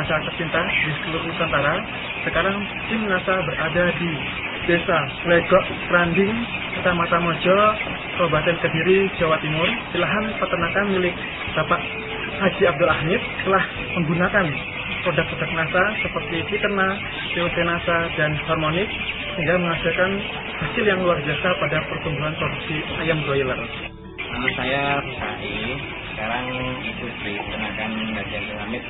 NASA tercinta di seluruh Nusantara. Sekarang tim NASA berada di Desa Legok Kranding, Kecamatan Mojo, Kabupaten Kediri, Jawa Timur. Di lahan peternakan milik Bapak Haji Abdul Hamid telah menggunakan produk-produk NASA seperti Fiterna, VOC NASA, dan Harmonic sehingga menghasilkan hasil yang luar biasa pada pertumbuhan produksi ayam broiler. Nama saya Rusai, sekarang ikut di peternakan Haji Abdul Hamid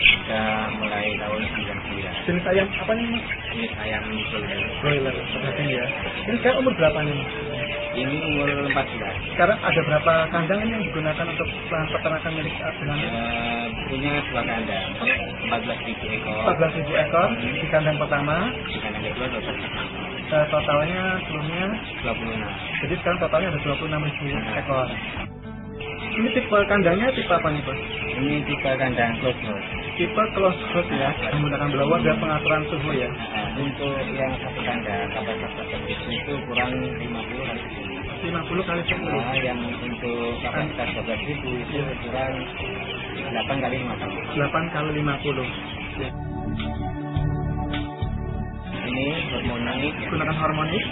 sudah mulai tahun 99. Jenis ayam apa nih Mas? Ini ayam Broiler, perhatian ya. Ini sekarang umur berapa nih? Ini umur 14. Sekarang ada berapa kandang ini yang digunakan untuk lahan peternakan milik Abdul Hamid? Punya 2 kandang, 14.000 ekor. 14.000 ekor di kandang pertama. Di kandang kedua 12.000. Totalnya sebelumnya 26. jadi sekarang totalnya ada 26.000 ekor. Ini tipe kandangnya tipe apa nih Pak? Ini tipe kandang close house. Tipe close house ya, menggunakan blower dan pengaturan suhu ya. Untuk yang satu kandang kapasitas tertentu itu kurang 50 kali 50 kali 10. Nah, yang untuk kapasitas 12.000 itu kurang 8 kali 50. 8 kali 50. Ya. Ini harmonik. Gunakan harmonik.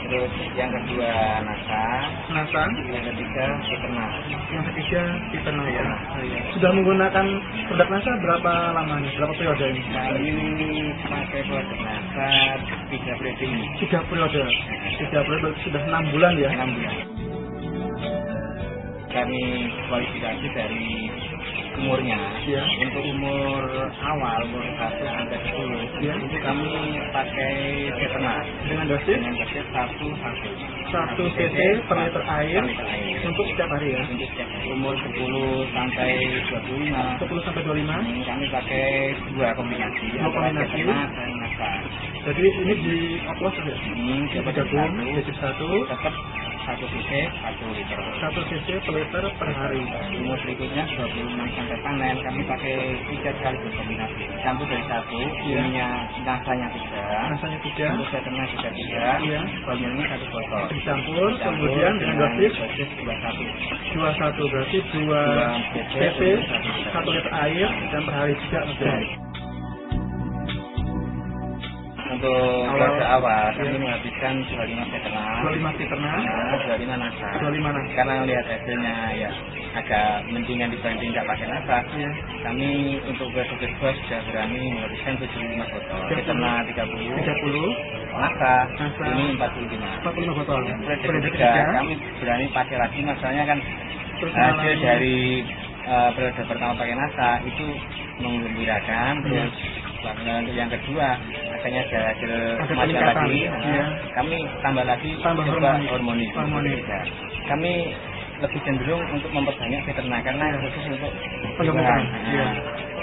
Terus yang kedua NASA. Yang ketiga Fiterna. Yang ketiga Fiterna ya. Sudah menggunakan produk NASA berapa lamanya? Berapa periode ini? Ini pakai produk NASA 3 periode ini. 3 periode. 3 periode sudah 6 bulan ya. 6 bulan. Kami kualifikasi dari umurnya. Ya. Untuk umur awal, umur 1 sampai 10 ya. Itu kami pakai Fiterna dengan dosis 1 cc per liter air untuk setiap hari ya. Untuk setiap hari. Umur 10 sampai 25 kami pakai 2 kombinasi. Fiterna dan NASA. Jadi ini di oplos ya? Digabung jadi 1 tetap 1 cc 1 liter. 1 cc per liter per hari. Umur berikutnya 26 sampai panen kami pakai 3 kali berkombinasi. Campur dari 1, ininya nasanya 3. Nasanya 3. Untuk Fiterna juga 3. Iya. Banyaknya 1 botol. Dicampur kemudian dengan dosis 21 berarti 2 cc 1 liter air dan per hari juga betul. Untuk fase awal kami menghabiskan 25 Fiterna, 25 NASA. Karena lihat hasilnya ya agak mendingan dibanding nggak pakai NASA. Kami untuk fase kedua sudah berani menghabiskan 75 botol. Fiterna 30, NASA ini 45 botol. Periode ketiga kami berani pakai lagi, masalahnya kan hasil dari periode pertama pakai NASA itu menggembirakan. Terus untuk yang kedua akhirnya ada hasil macam lagi. Kami tambah lagi coba harmonik. Kami lebih cenderung untuk memperbanyak Fiterna karena khusus untuk pengembangan.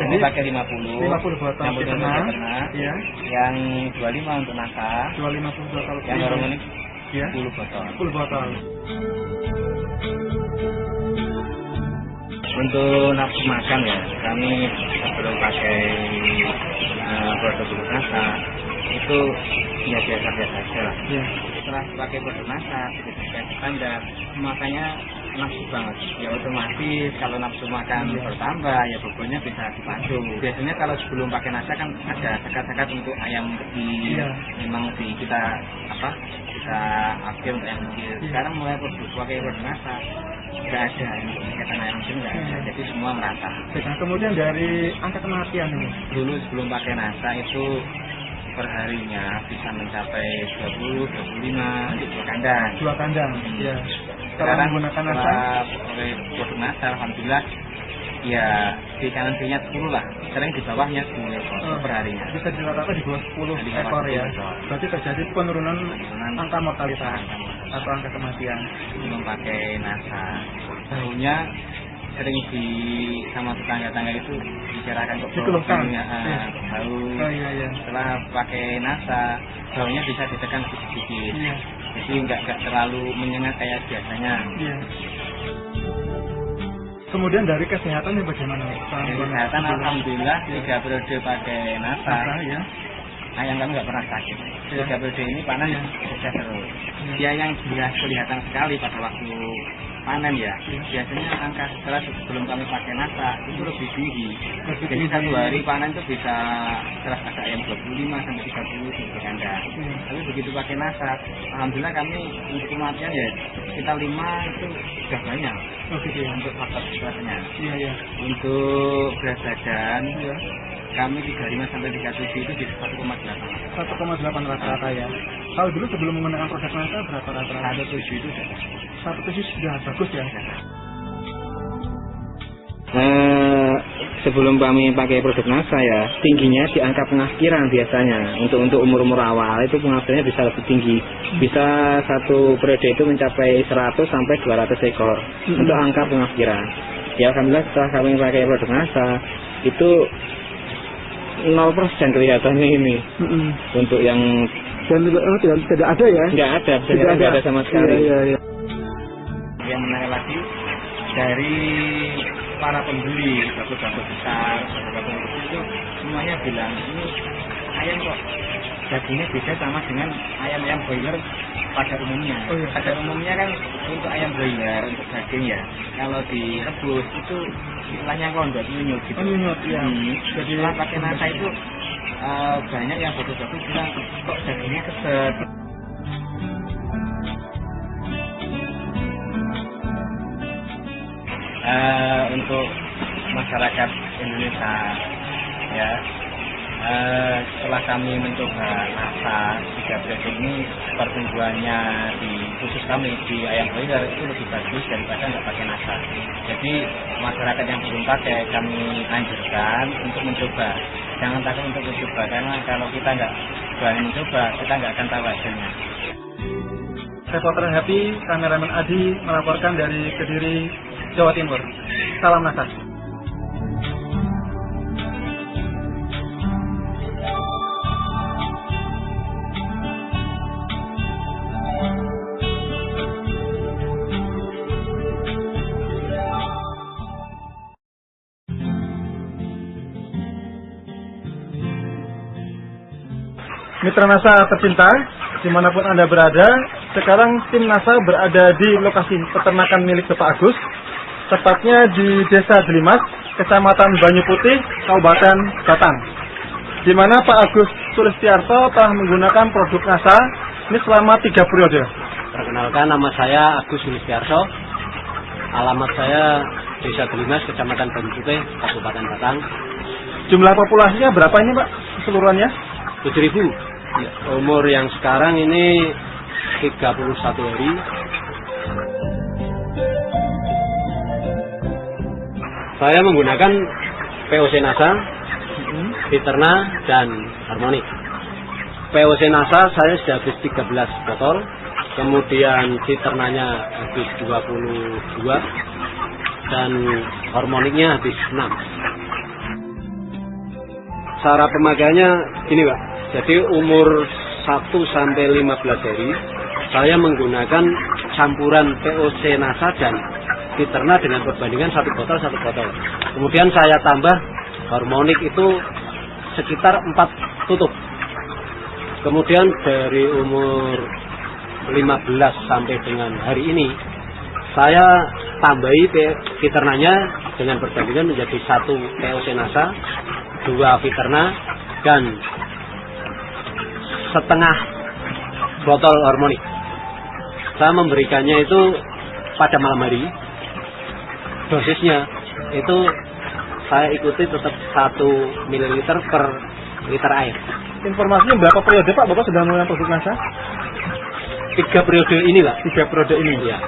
Jadi pakai 50 botol Fiterna, yang 25 untuk NASA, 25 botol yang harmonik 10 botol. Untuk nafsu makan ya, kami belum pakai produk NASA itu ya biasa-biasa saja lah. Setelah pakai produk NASA, ketika standar, makanya nafsu banget. Ya otomatis kalau nafsu makan bertambah, ya bobotnya bisa dipandu. Biasanya kalau sebelum pakai NASA kan ada sekat-sekat untuk ayam kecil, memang kita akhir untuk ayam kecil. Sekarang mulai pakai produk NASA, nggak ada kegiatan ayam kecil, nggak ada. Jadi semua merata. Nah, kemudian dari angka kematian ini, dulu sebelum pakai NASA itu perharinya bisa mencapai 20-25 untuk 2 kandang. 2 kandang. Ya. Sekarang menggunakan NASA, oleh produk NASA, alhamdulillah ya di kanan-kirinya 10 lah. Sering di bawahnya 10 ekor per harinya. Bisa rata-rata di bawah 10 ekor ya. Berarti terjadi penurunan angka mortalitas atau angka kematian. Belum pakai NASA. Tahunya sering sama tetangga-tetangga itu bicarakan kok dikeluhkan bau. Setelah pakai NASA baunya bisa ditekan sedikit-sedikit. Jadi nggak terlalu menyengat kayak biasanya. Kemudian dari kesehatannya bagaimana? Kesehatan alhamdulillah 3 periode pakai NASA ayam kami nggak pernah sakit. 3 periode ini panen sudah terus. Dia yang jelas kelihatan sekali pada waktu panen ya, biasanya angka setelah sebelum kami pakai nasa itu lebih tinggi. Jadi satu hari panen itu bisa setelah ada ayam 25 sampai 30 di kandang. Tapi begitu pakai nasa, alhamdulillah kami untuk kematian ya kita 5 itu sudah banyak. Untuk faktor setelahnya. Untuk berat badan kami 35 sampai 37 itu di 1,8. 1,8 rata-rata ya. Kalau dulu sebelum menggunakan produk nasa berapa rata-rata? 1,7 itu sudah. 1,7 sudah bagus ya. Sebelum kami pakai produk nasa ya, tingginya di angka pengakhiran biasanya. Untuk umur awal itu penghasilannya bisa lebih tinggi. Bisa satu periode itu mencapai 100 sampai 200 ekor untuk angka pengakhiran. Ya alhamdulillah setelah kami pakai produk nasa itu 0% kelihatannya ini. Untuk yang tidak ada ya? Tidak ada sama sekali. Iya. Yang menarik lagi dari para pembeli, bagus-bagus besar, bagus-bagus kecil itu semuanya bilang ini ayam kok dagingnya beda sama dengan ayam-ayam broiler pada umumnya. Pada umumnya kan untuk ayam broiler untuk daging ya, kalau direbus itu istilahnya kondok nyunyut gitu. Nyunyut ya. Jadi setelah pakai nasa itu banyak yang bagus-bagus bilang kok dagingnya keset. Untuk masyarakat Indonesia ya, setelah kami mencoba nasa 3 periode ini, pertumbuhannya di khusus kami di ayam broiler itu lebih bagus daripada nggak pakai nasa. Jadi masyarakat yang belum pakai kami anjurkan untuk mencoba. Jangan takut untuk mencoba, karena kalau kita nggak berani mencoba, kita nggak akan tahu hasilnya. Reporter Happy, kameramen Adi melaporkan dari Kediri, Jawa Timur. Salam nasa. Mitra Nasa tercinta, dimanapun Anda berada, sekarang tim Nasa berada di lokasi peternakan milik Bapak Agus, tepatnya di Desa Delimas, Kecamatan Banyu Putih, Kabupaten Batang, di mana Pak Agus Sulistiarto telah menggunakan produk Nasa ini selama 3 periode. Perkenalkan, nama saya Agus Sulistiarto, alamat saya Desa Delimas, Kecamatan Banyu Putih, Kabupaten Batang. Jumlah populasinya berapa ini Pak keseluruhannya? 7.000. Ya, umur yang sekarang ini 31 hari. Saya menggunakan POC Nasa, Fiterna, dan Harmonic. POC Nasa saya sudah habis 13 botol, kemudian Fiternanya habis 22, dan Harmonicnya habis 6. Cara pemakaiannya gini Pak, jadi umur 1 sampai 15 hari saya menggunakan campuran POC Nasa dan Fiterna dengan perbandingan 1 botol. Kemudian saya tambah Harmonic itu sekitar 4 tutup. Kemudian dari umur 15 sampai dengan hari ini saya tambahi Fiternanya dengan perbandingan menjadi 1 POC Nasa, 2 Fiterna, dan setengah botol Harmonic. Saya memberikannya itu pada malam hari. Dosisnya itu saya ikuti tetap 1 ml per liter air. Informasinya berapa periode Pak Bapak sudah menggunakan produk Nasa? 3 periode ini Pak. 3 periode ini ya.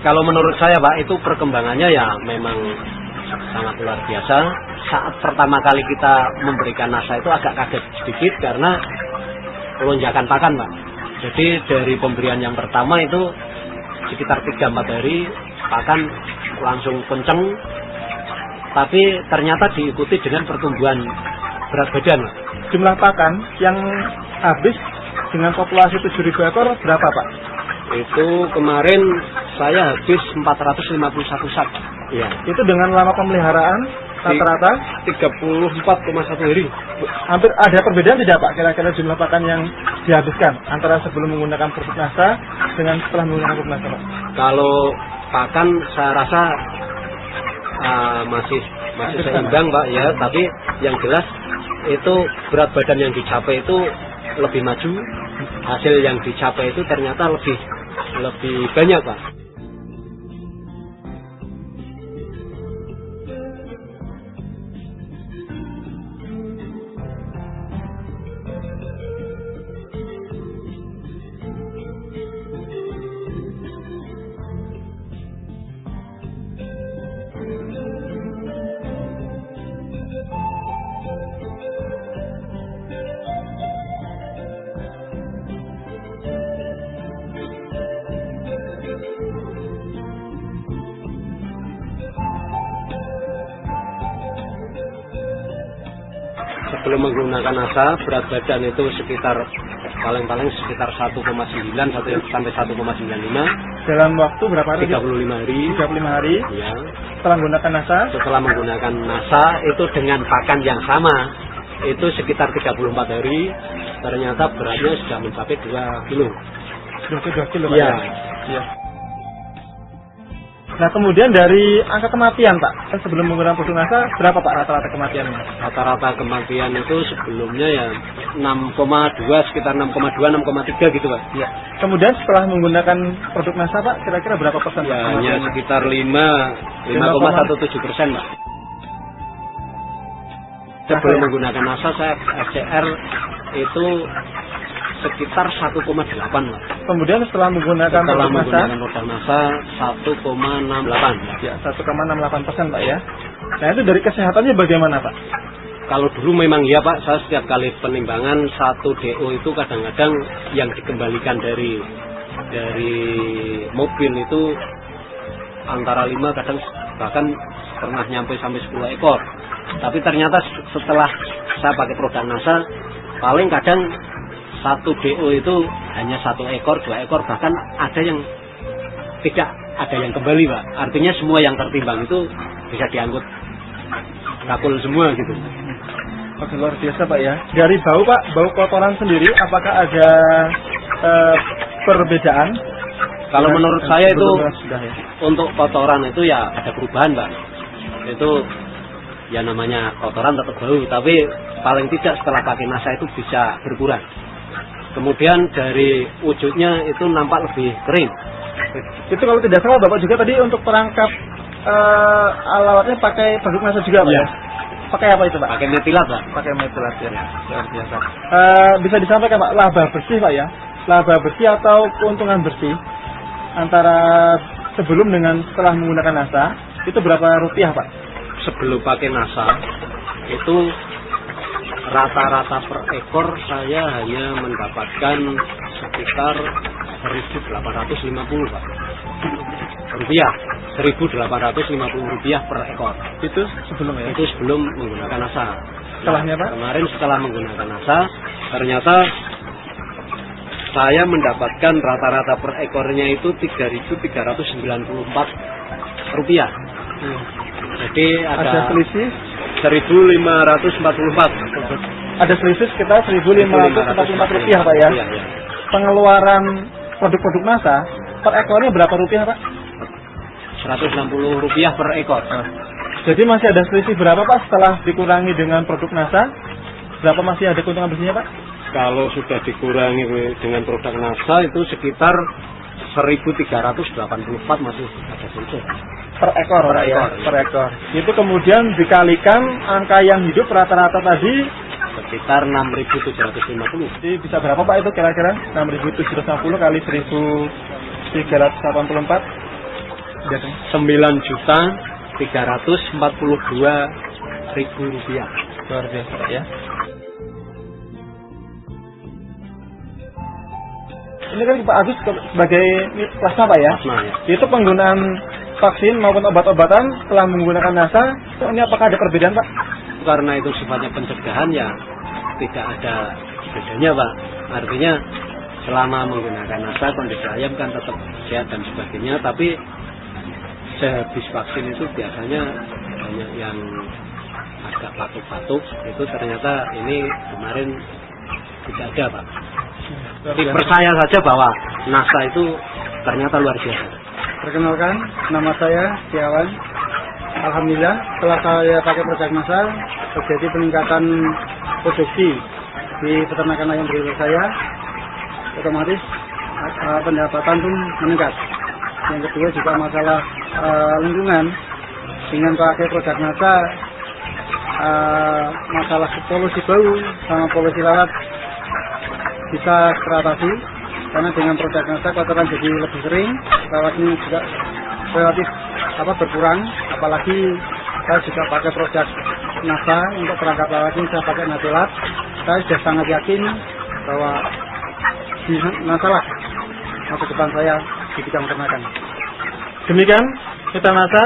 Kalau menurut saya Pak, itu perkembangannya ya memang sangat luar biasa. Saat pertama kali kita memberikan Nasa itu agak kaget sedikit karena lonjakan pakan Pak. Jadi dari pemberian yang pertama itu sekitar 3-4 hari pakan langsung kenceng, tapi ternyata diikuti dengan pertumbuhan berat badan Pak. Jumlah pakan yang habis dengan populasi 7.000 ekor berapa Pak? Itu kemarin saya habis 451 sak. Ya. Itu dengan lama pemeliharaan rata-rata 34,1 hari. Hampir ada perbedaan tidak Pak kira-kira jumlah pakan yang dihabiskan antara sebelum menggunakan produk NASA dengan setelah menggunakan produk NASA, Pak? Kalau pakan saya rasa masih seimbang, Pak, ya. Tapi yang jelas itu berat badan yang dicapai itu lebih maju, hasil yang dicapai itu ternyata lebih banyak, Pak. Sebelum menggunakan NASA, berat badan itu sekitar paling-paling sekitar 1,9 sampai 1,95 Dalam waktu berapa hari? 35 hari. 35 hari. Ya. Setelah menggunakan NASA? Setelah menggunakan NASA itu dengan pakan yang sama, itu sekitar 34 hari, ternyata beratnya sudah mencapai 2 kilo. Sudah 2 kilo, Pak? Ya. Ya. Nah, kemudian dari angka kematian, Pak, sebelum menggunakan produk NASA, berapa, Pak, rata-rata kematiannya? Rata-rata kematian itu sebelumnya ya 6,2, sekitar 6,2, 6,3 gitu, Pak. Ya. Kemudian setelah menggunakan produk NASA, Pak, kira-kira berapa persen? Ya, hanya sekitar 5,17%, Pak. Sebelum menggunakan NASA, saya FCR itu sekitar 1,8, Pak. Kemudian setelah menggunakan produk NASA 1,68. ya 1,68%, Pak, ya. Nah, itu dari kesehatannya bagaimana, Pak? Kalau dulu memang ya, Pak, saya setiap kali penimbangan 1 DO itu kadang-kadang yang dikembalikan dari mobil itu antara 5, kadang bahkan pernah nyampe sampai 10 ekor. Tapi ternyata setelah saya pakai produk NASA, paling kadang 1 DO itu hanya 1 ekor, 2 ekor, bahkan ada yang tidak ada yang kembali, Pak. Artinya semua yang tertimbang itu bisa diangkut kapul semua gitu. Oke, luar biasa, Pak, ya. Dari bau, Pak, bau kotoran sendiri, apakah ada perbedaan? Kalau menurut saya itu sudah, ya. Untuk kotoran itu ya ada perubahan, Pak. Itu ya namanya kotoran tetap bau, tapi paling tidak setelah pakai NASA itu bisa berkurang. Kemudian dari wujudnya itu nampak lebih kering. Itu kalau tidak salah, Bapak juga tadi untuk perangkap alatnya pakai produk NASA juga, Pak, ya? Pakai apa itu, Pak? Pakai metilat, Pak. Pakai metilat, ya. Luar biasa. Bisa disampaikan, Pak, laba bersih, Pak, ya? Laba bersih atau keuntungan bersih antara sebelum dengan setelah menggunakan NASA itu berapa rupiah, Pak? Sebelum pakai NASA itu rata-rata per ekor saya hanya mendapatkan sekitar 1.850, Pak. Rupiah, 1.850 rupiah per ekor. Itu sebelum, ya? Itu sebelum menggunakan NASA. Setelahnya, Pak? Kemarin setelah menggunakan NASA, ternyata saya mendapatkan rata-rata per ekornya itu 3.394 rupiah. Jadi ada selisih 1.544. Ada selisih sekitar 1.544 rupiah, Pak, ya? Iya. Pengeluaran produk-produk NASA per ekornya berapa rupiah, Pak? 160 rupiah per ekor. Jadi masih ada selisih berapa, Pak, setelah dikurangi dengan produk NASA? Berapa masih ada keuntungan bersihnya, Pak? Kalau sudah dikurangi dengan produk NASA itu sekitar 1.384 masih ada selisih. Per ekor, Per ya? ekor, Per ekor. Itu kemudian dikalikan angka yang hidup rata-rata tadi sekitar 6.750. jadi bisa berapa, Pak, itu kira-kira? 6.750 kali 1.384 9.342.000 rupiah. Luar biasa, Pak, ya. Ini kan Pak Agus sebagai plasma, Pak, ya? Plasma, ya. Itu penggunaan vaksin maupun obat-obatan setelah menggunakan NASA, ini apakah ada perbedaan, Pak? Karena itu sifatnya pencegahan ya tidak ada bedanya, Pak. Artinya selama menggunakan NASA kondisi ayam kan tetap sehat dan sebagainya, tapi sehabis vaksin itu biasanya banyak yang agak batuk-batuk, itu ternyata ini kemarin tidak ada, Pak. Percaya saja bahwa NASA itu ternyata luar biasa. Perkenalkan, nama saya Setiawan. Alhamdulillah, setelah saya pakai produk NASA, terjadi peningkatan produksi di peternakan ayam broiler saya. Otomatis pendapatan pun meningkat. Yang kedua juga masalah lingkungan. Dengan pakai produk NASA, masalah polusi bau sama polusi lalat bisa teratasi, karena dengan produk NASA kotoran jadi lebih sering, lalatnya juga relatif berkurang. Apalagi saya juga pakai produk NASA untuk perangkap lalatnya, saya pakai Natelat. Saya sudah sangat yakin bahwa di NASA lah masa depan saya di bidang peternakan. Demikian kita NASA.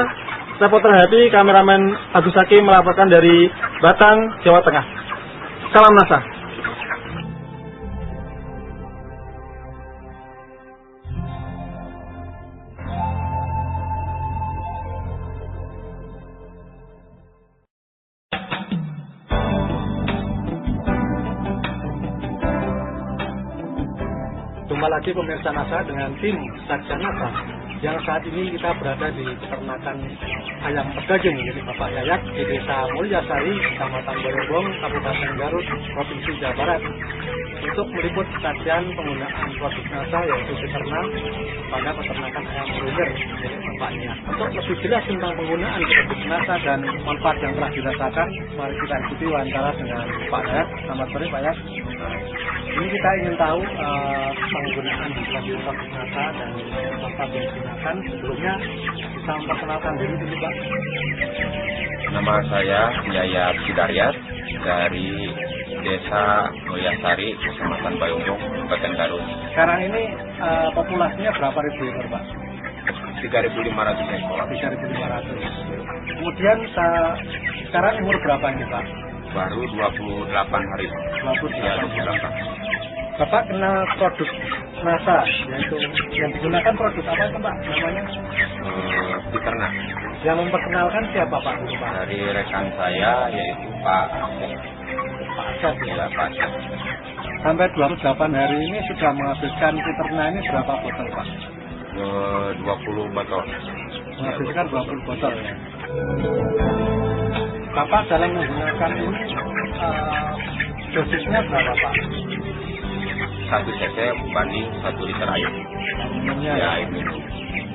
Reporter Hati, kameramen Agus Hakim melaporkan dari Batang, Jawa Tengah. Salam NASA. Jumpa lagi pemirsa NASA dengan tim Satgas NASA, yang saat ini kita berada di peternakan ayam pedaging milik Bapak Yayat di Desa Mulyasari, Kecamatan Boyobong, Kabupaten Garut, Provinsi Jawa Barat, untuk meliput kajian penggunaan produk NASA yaitu Siterna pada peternakan ayam broiler milik Bapaknya. Untuk lebih jelas tentang penggunaan produk NASA dan manfaat yang telah dirasakan, mari kita ikuti wawancara dengan Pak Yayat. Selamat sore Pak Yayat. Ini kita ingin tahu penggunaan produk NASA dan manfaat yang digunakan. Sebelumnya bisa memperkenalkan diri dulu Pak. Nama saya Yayat Sidaryat dari Desa Mulyasari, Kecamatan Boyobong, Kabupaten Garut. Sekarang ini populasinya berapa ribu ekor Pak? 3.500 ekor. 3.500. Kemudian sekarang umur berapa ini Pak? Baru 28 hari. 28. Bapak kenal produk NASA, yaitu yang digunakan produk apa itu Pak namanya? Siterna. Yang memperkenalkan siapa Pak dulu Pak? Dari rekan saya yaitu Pak Asep. Pak Asep Ya, Pak Asep. Sampai 28 hari ini sudah menghabiskan Siterna ini berapa botol Pak? 20 botol. Menghabiskan 20 botol ya. Bapak dalam menggunakan ini dosisnya berapa Pak? 1 cc banding 1 liter air. Ya, itu.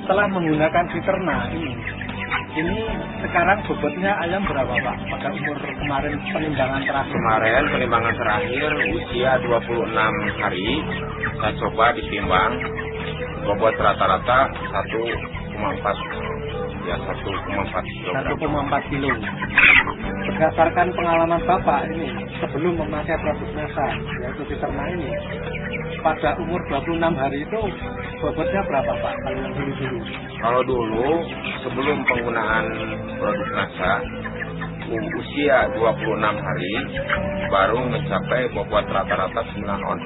Setelah menggunakan Siterna ini sekarang bobotnya ayam berapa Pak? Pada umur kemarin penimbangan terakhir. Kemarin penimbangan terakhir usia 26 hari, saya coba ditimbang, bobot rata-rata 1,4 kilo. Berdasarkan pengalaman Bapak ini sebelum memakai produk NASA yaitu Siterna ini, pada umur 26 hari itu bobotnya berapa Pak? Kalau yang dulu? Kalau dulu sebelum penggunaan produk NASA usia 26 hari baru mencapai bobot rata-rata 9 on.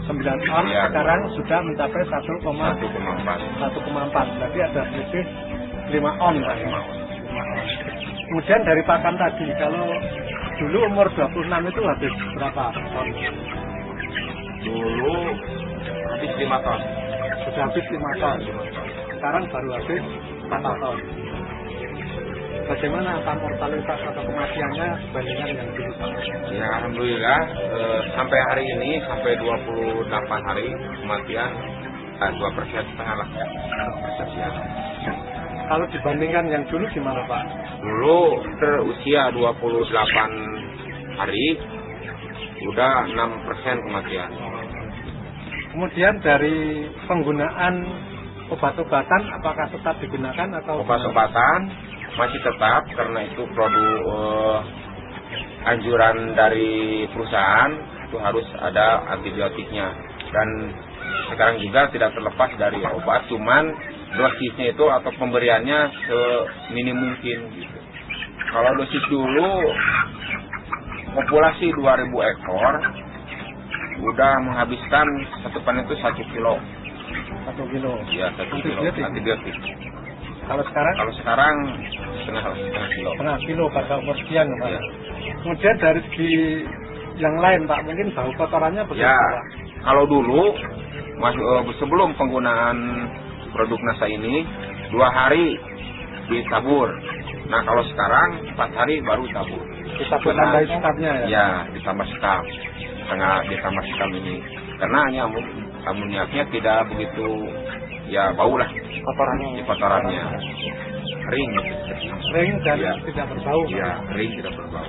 9 on ya. Sekarang sudah mencapai 1,4. Berarti ada selisih 5 on Pak. 5 on. Kemudian dari pakan tadi, kalau dulu umur 26 itu habis berapa ton? Dulu habis 5 ton. Sudah habis 5 ton. Sekarang baru habis 4 ton. Bagaimana angka mortalitas atau kematiannya dibandingkan yang dulu Pak? Ya alhamdulillah sampai hari ini, sampai 28 hari kematian 2,5% lah. Ya. Kalau dibandingkan yang dulu gimana Pak? Dulu berusia 28 hari udah 6% kematian. Kemudian dari penggunaan obat-obatan apakah tetap digunakan atau obat-obatan masih tetap, karena itu produk anjuran dari perusahaan itu harus ada antibiotiknya, dan sekarang juga tidak terlepas dari obat, cuman dosisnya itu atau pemberiannya seminim mungkin gitu. Kalau dosis dulu populasi 2.000 ekor udah menghabiskan satu panen itu 1 kilo. 1 kilo. Ya, 1 kilo antibiotik. Kalau sekarang setengah kilo. Setengah kilo pada umur sekian Pak. Ya. Kemudian dari segi yang lain Pak, mungkin bau kotorannya bagaimana ya, Pak? Kalau dulu sebelum penggunaan produk NASA ini 2 hari ditabur. Nah kalau sekarang 4 hari baru tabur. Kita tambah sekapnya ya? Ya, ditambah sekap. Ditambah sekap ini. Karena amuniaknya tidak begitu ya bau lah. Kotorannya. Ring. Ring dan ya. tidak berbau. Ya, ring tidak berbau.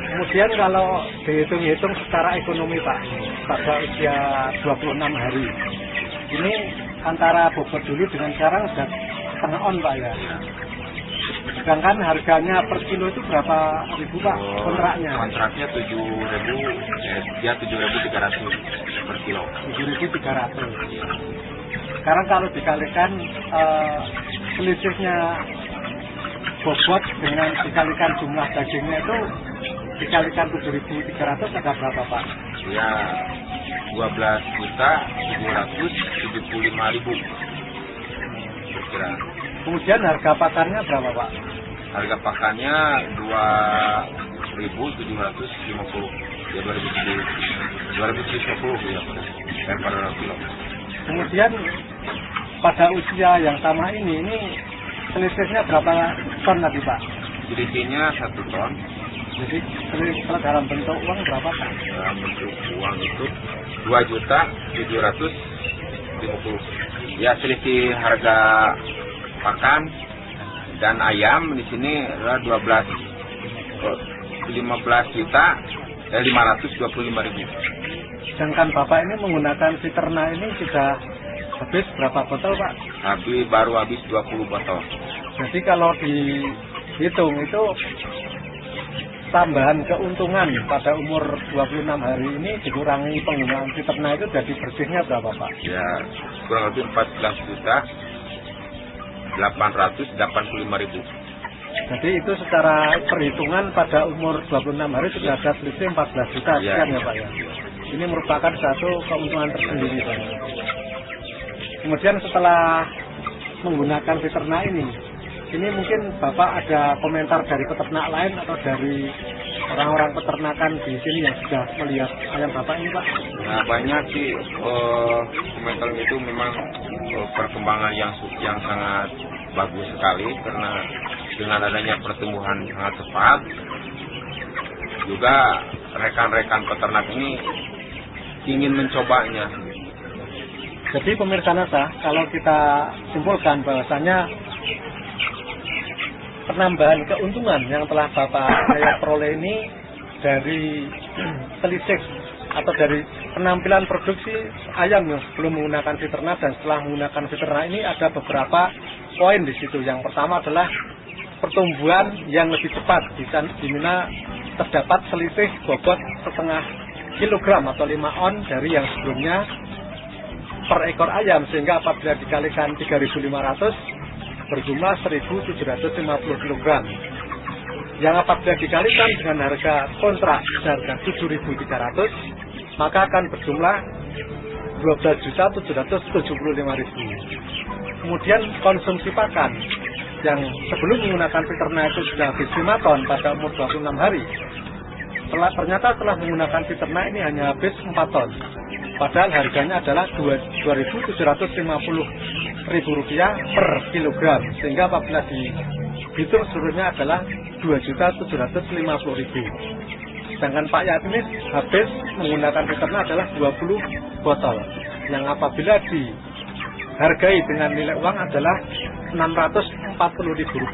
Kemudian kalau dihitung-hitung secara ekonomi Pak, pada usia 26 hari, ini antara bobot dulu dengan sekarang sudah setengah on Pak ya. Sedangkan harganya per kilo itu berapa ribu Pak kontraknya? Kontraknya 7.000, dia 7.300 per kilo. 7.300. Sekarang kalau dikalikan selisihnya bobot dengan dikalikan jumlah dagingnya itu dikalikan 7.300 ada berapa Pak? Ya 12.775.000 berkira. Kemudian harga pakannya berapa Pak? Harga pakannya 2.750 ya 2.750 ya per kilo. Kemudian pada usia yang sama ini selisihnya berapa ton tadi Pak? Selisihnya 1 ton. Jadi kalau dalam bentuk uang berapa Pak? Dalam bentuk uang itu 2.750. Ya selisih harga pakan dan ayam di sini adalah 15.525.000. Sedangkan Bapak ini menggunakan Citerna ini sudah habis berapa botol Pak? Baru habis 20 botol. Jadi kalau dihitung itu tambahan keuntungan pada umur 26 hari ini dikurangi penggunaan Citerna itu jadi bersihnya berapa Pak? Ya kurang lebih 14.885.000. Jadi itu secara perhitungan pada umur 26 hari sudah ada selisih 14 juta sekian ya Pak ya. Ini merupakan satu keuntungan tersendiri Pak. Kemudian setelah menggunakan Citerna ini mungkin Bapak ada komentar dari peternak lain atau dari orang-orang peternakan di sini yang sudah melihat ayam Bapak ini Pak? Nah banyak sih komentar itu memang perkembangan yang sangat bagus sekali karena dengan adanya pertumbuhan sangat cepat juga rekan-rekan peternak ini ingin mencobanya. Jadi pemirsa NASA, kalau kita simpulkan bahwasanya penambahan keuntungan yang telah Bapak saya peroleh ini dari selisih atau dari penampilan produksi ayam yang sebelum menggunakan Citerna dan setelah menggunakan Citerna ini ada beberapa poin di situ. Yang pertama adalah pertumbuhan yang lebih cepat, di mana terdapat selisih bobot setengah kilogram atau 5 on dari yang sebelumnya per ekor ayam, sehingga apabila dikalikan 3.500 berjumlah 1.750 kg. Yang apabila dikalikan dengan harga kontrak harga 7.300 maka akan berjumlah 12.775.000. Kemudian konsumsi pakan yang sebelum menggunakan Citerna itu sudah habis 5 ton pada umur 26 hari. Ternyata setelah menggunakan Citerna ini hanya habis 4 ton. Padahal harganya adalah Rp2.750.000 per kilogram. Sehingga apabila dihitung seluruhnya adalah 2.750.000. Sedangkan Pak Yatmis habis menggunakan Citerna adalah 20 botol. Yang apabila dihargai dengan nilai uang adalah Rp640.000.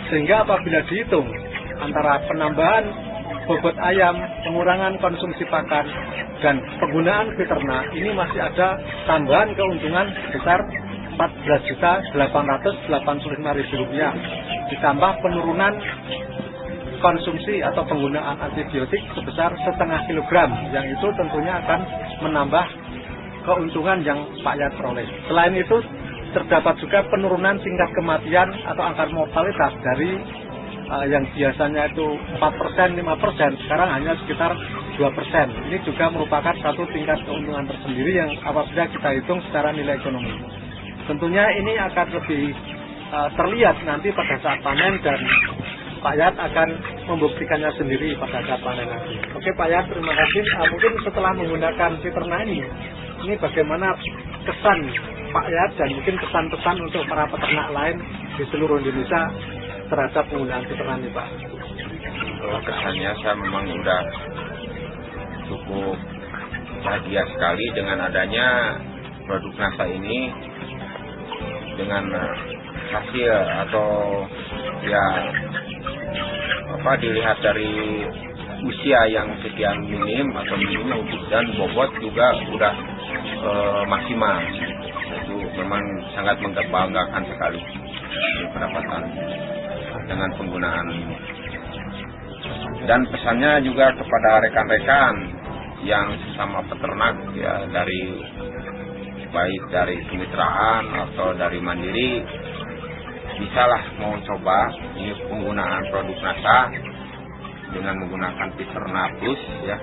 Sehingga apabila dihitung antara penambahan bobot ayam, pengurangan konsumsi pakan, dan penggunaan Citerna, ini masih ada tambahan keuntungan sebesar Rp14.885.000 ditambah penurunan konsumsi atau penggunaan antibiotik sebesar setengah kilogram, yang itu tentunya akan menambah keuntungan yang Pak Yat peroleh. Selain itu terdapat juga penurunan tingkat kematian atau angka mortalitas dari yang biasanya itu 4%, 5%, sekarang hanya sekitar 2%. Ini juga merupakan satu tingkat keuntungan tersendiri yang apabila kita hitung secara nilai ekonomi. Tentunya ini akan lebih terlihat nanti pada saat panen, dan Pak Yat akan membuktikannya sendiri pada saat panen nanti. Oke Pak Yat, terima kasih. Mungkin setelah menggunakan Fiterna ini bagaimana kesan Pak Yat dan mungkin pesan-pesan untuk para peternak lain di seluruh Indonesia terhadap penggunaan Fiterna ini Pak? Kesannya saya memang udah cukup bahagia sekali dengan adanya produk NASA ini, dengan hasil atau ya dilihat dari usia yang sekian minim atau minimum dan bobot juga udah maksimal. Itu memang sangat membanggakan sekali pendapatan dengan penggunaan. Dan pesannya juga kepada rekan-rekan yang sesama peternak ya, baik dari kemitraan atau dari mandiri, bisalah mau coba ini penggunaan produk NASA dengan menggunakan Fiterna Plus ya.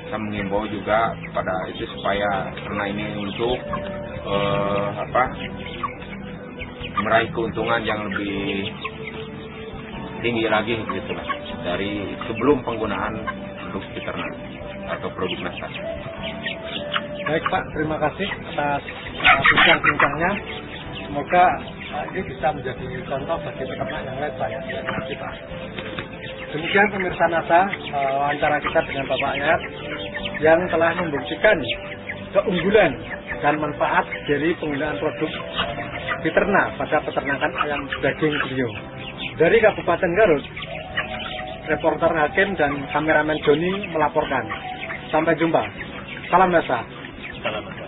Saya mengimbau juga kepada itu supaya karena ini untuk meraih keuntungan yang lebih tinggi lagi gitu lah dari sebelum penggunaan produk Fiterna atau produk NASA. Baik Pak, terima kasih atas bincang-bincangnya. Semoga ini bisa menjadi contoh bagi peternak yang lain Pak. Terima kasih Pak. Demikian pemirsa NASA, wawancara kita dengan Bapak Yat yang telah membuktikan keunggulan dan manfaat dari penggunaan produk Fiterna pada peternakan ayam daging beliau. Dari Kabupaten Garut, reporter Hakim dan kameramen Joni melaporkan. Sampai jumpa. Salam NASA. Salam NASA.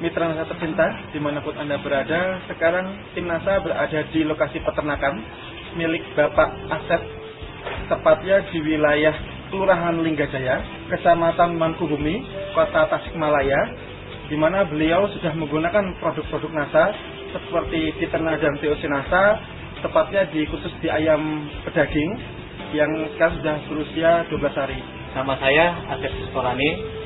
Mitra NASA tercinta, dimanapun Anda berada, sekarang tim NASA berada di lokasi peternakan milik Bapak Asep, tepatnya di wilayah Kelurahan Linggajaya, Kecamatan Mangkubumi, Kota Tasikmalaya, di mana beliau sudah menggunakan produk-produk NASA seperti Fiterna dan TOC NASA, tepatnya khusus di ayam pedaging yang sekarang sudah berusia 12 hari. Nama saya Asep Susorani,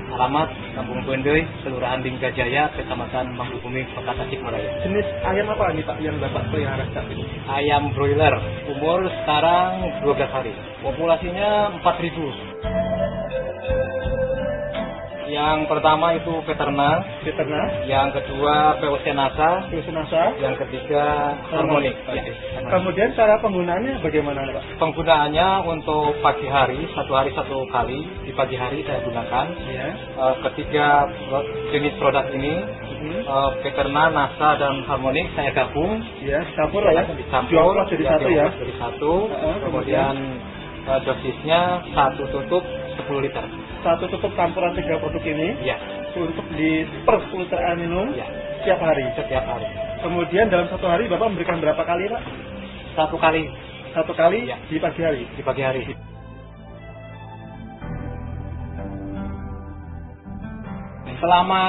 alamat Kampung Bendoy, Kelurahan Linggajaya, Kecamatan Mangkubumi, Kota Tasikmalaya. Jenis ayam apa ini Pak yang Bapak pelihara saat ini? Ayam broiler, umur sekarang 12 hari. Populasinya 4.000. Yang pertama itu Fiterna, yang kedua POC NASA, yang ketiga Harmonic. Ya. Kemudian cara penggunaannya bagaimana Pak? Penggunaannya untuk pagi hari, satu hari satu kali, di pagi hari saya gunakan. Ya. Ketiga jenis produk ini, Fiterna, NASA dan Harmonic saya gabung. Ya, campur ya. Dicampur jadi satu ya. Jadi satu. Kemudian dosisnya 1 tutup 10 liter. 1 tutup campuran 3 produk ini ya, untuk per 10 liter air minum ya, setiap hari. Kemudian dalam 1 hari Bapak memberikan berapa kali Pak? 1 kali. 1 kali ya, di pagi hari. Di pagi hari. Selama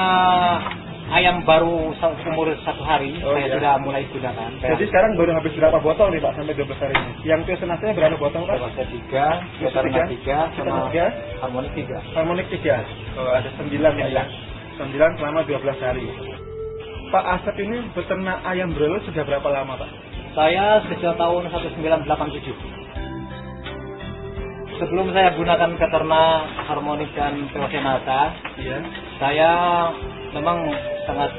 ayam baru umur 1 hari saya sudah mulai gunakan. Jadi sekarang baru habis berapa botol nih Pak sampai 12 hari ini? Yang TOC NASA-nya berapa botol Pak? Saya 3, Fiterna 3, sama Harmonic 3. Harmonic 3. Ada 9 ya. 9 selama 12 hari. Pak Asep ini beternak ayam broiler sudah berapa lama Pak? Saya sejak tahun 1987. Sebelum saya gunakan Fiterna, Harmonic dan TOC NASA, saya memang sangat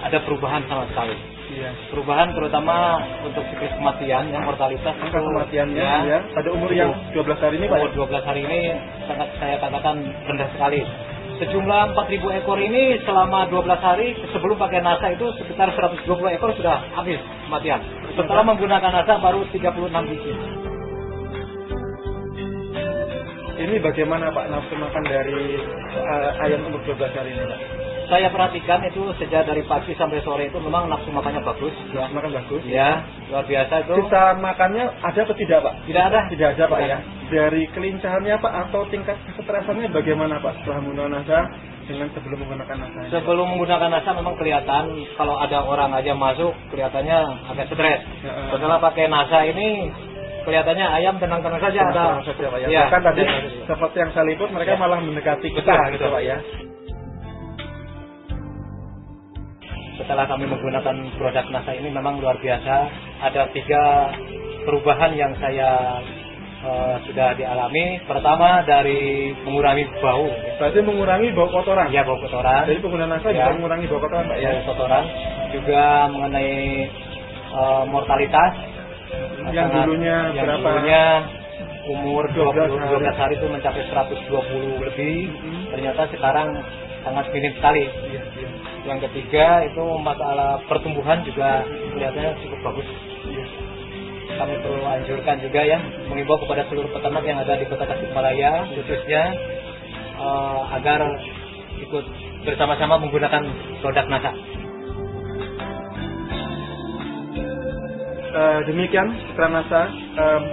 ada perubahan sama sekali. Iya. Perubahan terutama untuk siklus kematian, yang mortalitas angka kematiannya ya, pada umur yang 12 hari ini Pak. Umur 12 hari ini sangat saya katakan rendah sekali. Sejumlah 4.000 ekor ini selama 12 hari sebelum pakai NASA itu sekitar 120 ekor sudah habis kematian. Setelah menggunakan NASA baru 36 biji. Ini bagaimana Pak nafsu makan dari ayam umur 12 hari ini Pak? saya perhatikan itu sejak dari pagi sampai sore itu memang nafsu makannya bagus. Ya. Makan bagus. Ya, luar biasa itu. Sisa makannya ada atau tidak, Pak? Tidak ada. Tidak ada, Pak, ya. Dari kelincahannya, Pak, atau tingkat kesetresannya bagaimana, Pak, setelah menggunakan NASA dengan sebelum menggunakan NASA? Sebelum menggunakan NASA memang kelihatan kalau ada orang aja masuk kelihatannya agak stres. Setelah pakai NASA ini kelihatannya ayam tenang-tenang saja. Tenang saja, Pak, ya. Ya. Bahkan tadi seperti yang saya liput, mereka malah mendekati kita, gitu, Pak, ya. Setelah kami menggunakan produk NASA ini memang luar biasa. Ada 3 perubahan yang saya sudah dialami. Pertama dari mengurangi bau. Berarti mengurangi bau kotoran? Ya, bau kotoran. Jadi penggunaan NASA Ya. bisa mengurangi bau kotoran, Pak, ya? Bau kotoran. Juga mengenai mortalitas. Yang dulunya berapa? Dulunya umur 12 12 hari itu mencapai 120 lebih. Ternyata sekarang sangat minim sekali. Yang ketiga itu masalah pertumbuhan juga kelihatannya cukup bagus. Kami perlu anjurkan juga ya, mengimbau kepada seluruh peternak yang ada di Kota Tasikmalaya khususnya agar ikut bersama-sama menggunakan produk NASA. Demikian Citra NASA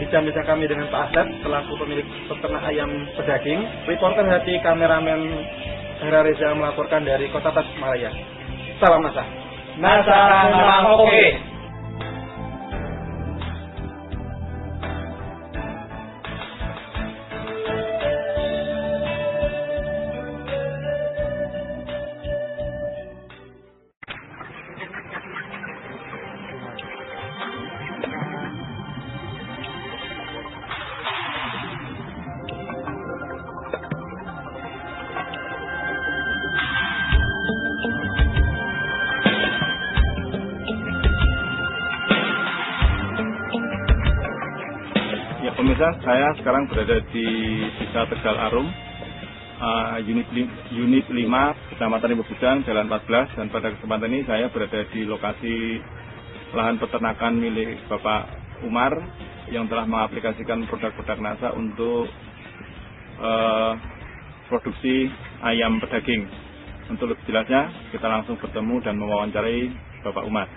bincang-bincang kami dengan Pak Asep selaku pemilik peternak ayam pedaging. Reporter Hati, kameramen Hera Reza melaporkan dari Kota Tasikmalaya. Salam NASA. NASA memang oke. Pemirsa, saya sekarang berada di Desa Tegal Arum, unit 5, Kecamatan Ibu Gudang, Jalan 14, dan pada kesempatan ini saya berada di lokasi lahan peternakan milik Bapak Umar yang telah mengaplikasikan produk-produk NASA untuk produksi ayam pedaging. Untuk lebih jelasnya, kita langsung bertemu dan mewawancarai Bapak Umar.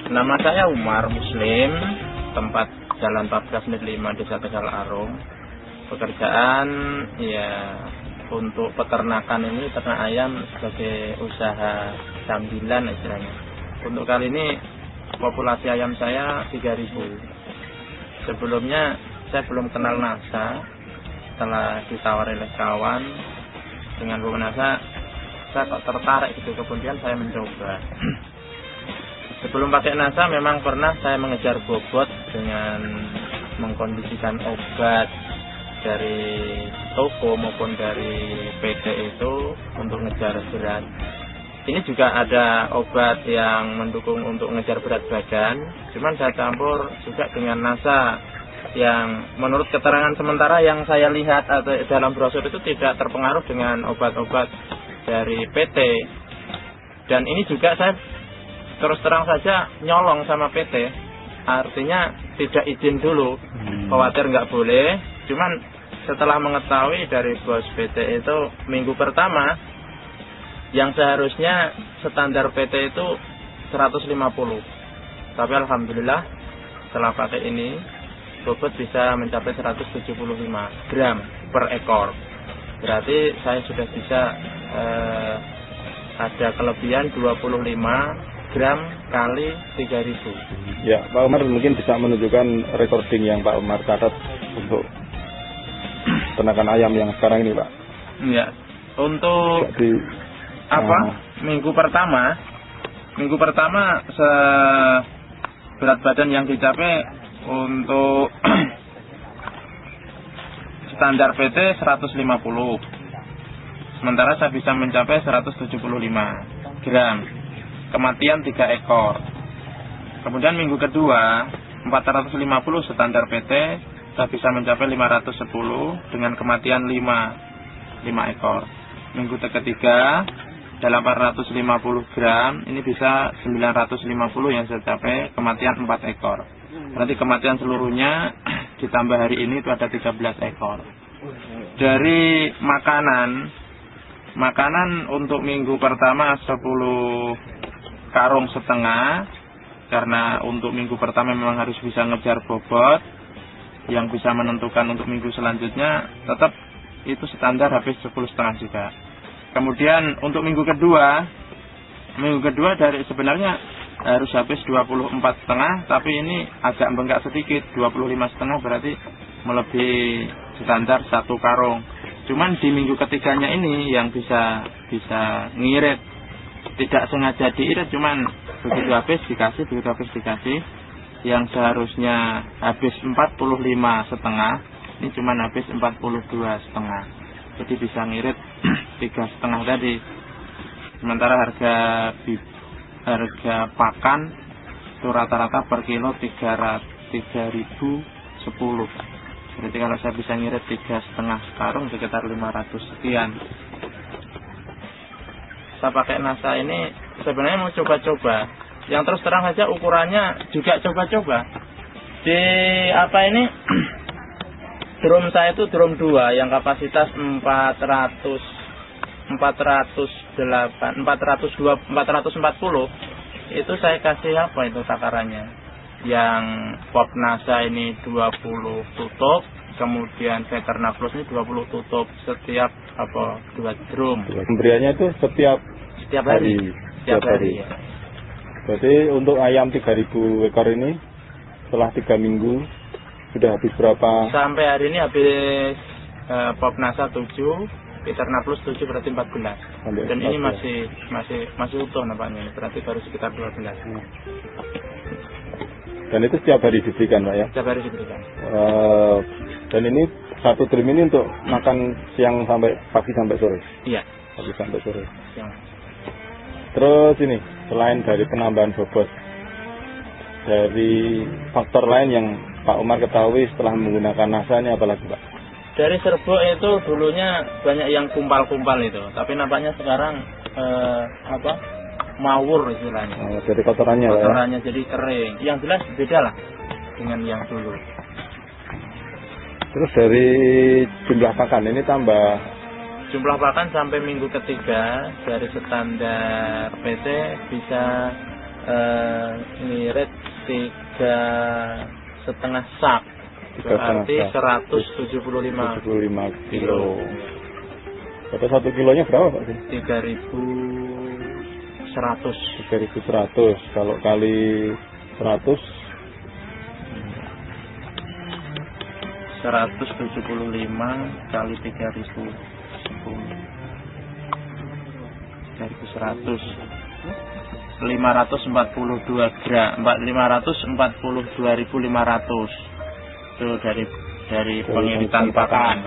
Nama saya Umar Muslim, tempat Jalan 14 Unit 5 Desa Tegal Arum. Pekerjaan ya untuk peternakan ini, ternak ayam sebagai usaha sambilan istilahnya. Untuk kali ini populasi ayam saya 3.000. Sebelumnya saya belum kenal NASA. Setelah ditawari oleh kawan dengan Bu NASA, saya kok tertarik gitu, kemudian saya mencoba. Sebelum pakai NASA memang pernah saya mengejar bobot dengan mengkondisikan obat dari toko maupun dari PT itu untuk ngejar berat. Ini juga ada obat yang mendukung untuk ngejar berat badan, cuman saya campur juga dengan NASA yang menurut keterangan sementara yang saya lihat atau dalam brosur itu tidak terpengaruh dengan obat-obat dari PT. Dan ini juga saya terus terang saja nyolong sama PT, artinya tidak izin dulu, khawatir nggak boleh. Cuman setelah mengetahui dari bos PT itu minggu pertama yang seharusnya standar PT itu 150, tapi alhamdulillah setelah pakai ini bobot bisa mencapai 175 gram per ekor. Berarti saya sudah bisa ada kelebihan 25 gram kali 3.000. Ya, Pak Umar mungkin bisa menunjukkan recording yang Pak Umar catat untuk peternakan ayam yang sekarang ini, Pak. Ya, untuk minggu pertama berat badan yang dicapai untuk standar PT 150. Sementara saya bisa mencapai 175 gram. Kematian 3 ekor. Kemudian minggu kedua 450 standar PT, saya bisa mencapai 510 dengan kematian 5 ekor. Minggu ketiga 850 gram, ini bisa 950 yang saya capai kematian 4 ekor. Berarti kematian seluruhnya ditambah hari ini itu ada 13 ekor. Dari makanan untuk minggu pertama 10 karung setengah, karena untuk minggu pertama memang harus bisa ngejar bobot yang bisa menentukan untuk minggu selanjutnya. Tetap itu standar habis 10,5 juga. Kemudian untuk minggu kedua dari sebenarnya harus habis 24,5, tapi ini agak bengkak sedikit, 25,5 berarti melebihi standar 1 karung. Cuman di minggu ketiganya ini yang bisa ngirit, tidak sengaja diirit, cuman begitu habis dikasih, yang seharusnya habis 45,5, ini cuman habis 42,5. Jadi bisa ngirit 3,5 tadi. Sementara harga pakan itu rata-rata per kilo 3.010. Berarti kalau saya bisa ngirit 3,5 karung sekitar 500 sekian. Saya pakai NASA ini sebenarnya mau coba-coba. Yang terus terang saja ukurannya juga coba-coba. Di drum saya itu drum 2 yang kapasitas 440. Itu saya kasih itu takarannya. Yang Pop NASA ini 20 tutup, kemudian Veterna Plus ini 20 tutup setiap 2 drum. Pemberiannya itu setiap hari. Ya. Berarti untuk ayam 3.000 ekor ini setelah 3 minggu sudah habis berapa? Sampai hari ini habis Pop NASA 7, Veterna Plus 7 berarti 14. Dan ini masih utuh nampaknya, berarti baru sekitar 12. Dan itu setiap hari diberikan, Pak ya? Setiap hari diberikan. Dan ini satu drum ini untuk makan siang sampai pagi sampai sore? Iya. Pagi sampai sore. Siang. Terus ini, selain dari penambahan bobot, dari faktor lain yang Pak Umar ketahui setelah menggunakan NASA ini apa lagi, Pak? Dari serbuk itu dulunya banyak yang kumpal-kumpal itu, tapi nampaknya sekarang mawur istilahnya. Jadi kotorannya ya? Jadi kering. Yang jelas beda lah dengan yang dulu. Terus dari jumlah pakan ini tambah? Jumlah pakan sampai minggu ketiga dari standar PT bisa ngirit 3,5 sak. Berarti 175 kilo. Berarti 1 kilonya berapa, Pak? 3.100. Kalau kali 100 175 kali 3.010 3.100 542 gram 542.500 itu dari pengiritan pakan.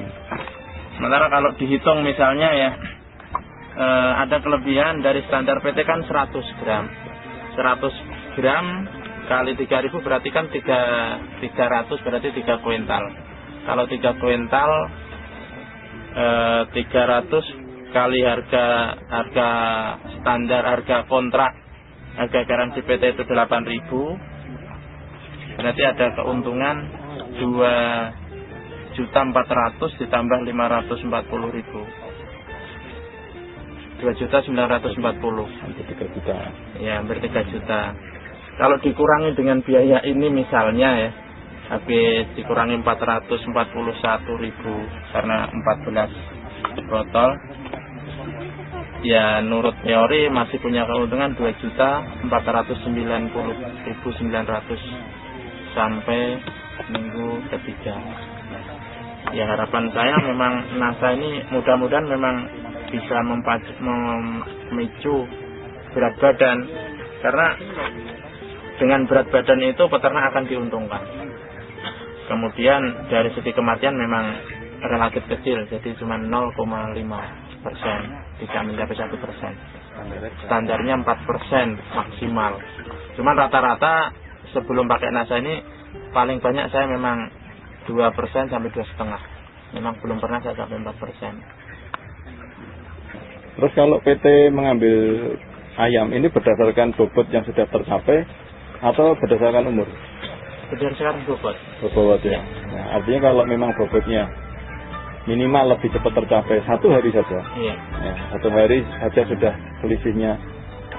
Sementara kalau dihitung misalnya ya ada kelebihan dari standar PT kan 100 gram. 100 gram kali 3.000 berarti kan 300 berarti 3 kuintal. Kalau 3 kuintal 300 kali harga standar, harga kontrak, harga garansi PT itu 8.000. Berarti ada keuntungan 2.400.000 ditambah 540.000. 2.940.000. Hampir 3 juta. Ya, hampir 3 juta. Kalau dikurangi dengan biaya ini misalnya ya, habis dikurangi 441.000 karena 14 botol. Ya, menurut teori masih punya keuntungan 2.490.900 sampai minggu ketiga. Ya, harapan saya memang NASA ini mudah-mudahan memang bisa memicu berat badan, karena dengan berat badan itu peternak akan diuntungkan. Kemudian dari segi kematian memang relatif kecil, jadi cuma 0,5%, tidak mencapai 1%. Standarnya 4% maksimal. Cuman rata-rata sebelum pakai NASA ini paling banyak saya memang 2% sampai 2,5%. Memang belum pernah saya sampai 4%. Terus kalau PT mengambil ayam ini berdasarkan bobot yang sudah tercapai atau berdasarkan umur? kemudian sekarang bobot. Bobot ya. Nah, artinya kalau memang bobotnya minimal lebih cepat tercapai 1 hari saja. Iya. Ya, 1 hari saja sudah selisihnya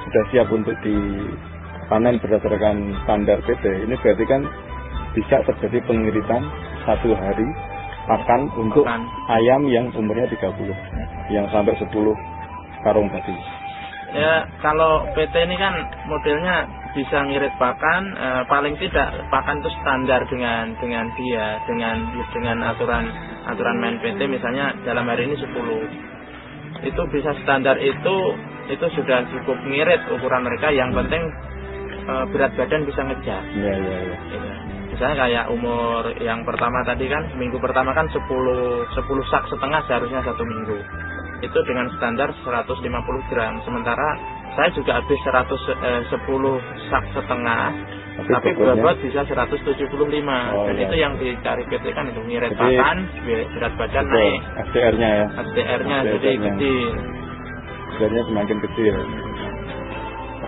sudah siap untuk dipanen berdasarkan standar PT. Ini berarti kan bisa terjadi pengiritan 1 hari pakan untuk ayam yang umurnya 30, yang sampai 10 karung tadi. Ya, kalau PT ini kan modelnya bisa ngirit pakan, paling tidak pakan itu standar dengan dia, dengan aturan main PT, misalnya dalam hari ini 10. Itu bisa standar itu sudah cukup ngirit ukuran mereka, yang penting berat badan bisa ngejar. Iya. Misalnya kayak umur yang pertama tadi kan, minggu pertama kan 10 sak setengah seharusnya 1 minggu. Itu dengan standar 150 gram. Sementara saya juga habis 10 sak setengah, tapi bobot bisa 175. Dan itu yang dicari PT kan, itu ngirit pakan, berat badan naik. SDR-nya ya. SDR-nya jadi kecil. SDR-nya semakin kecil.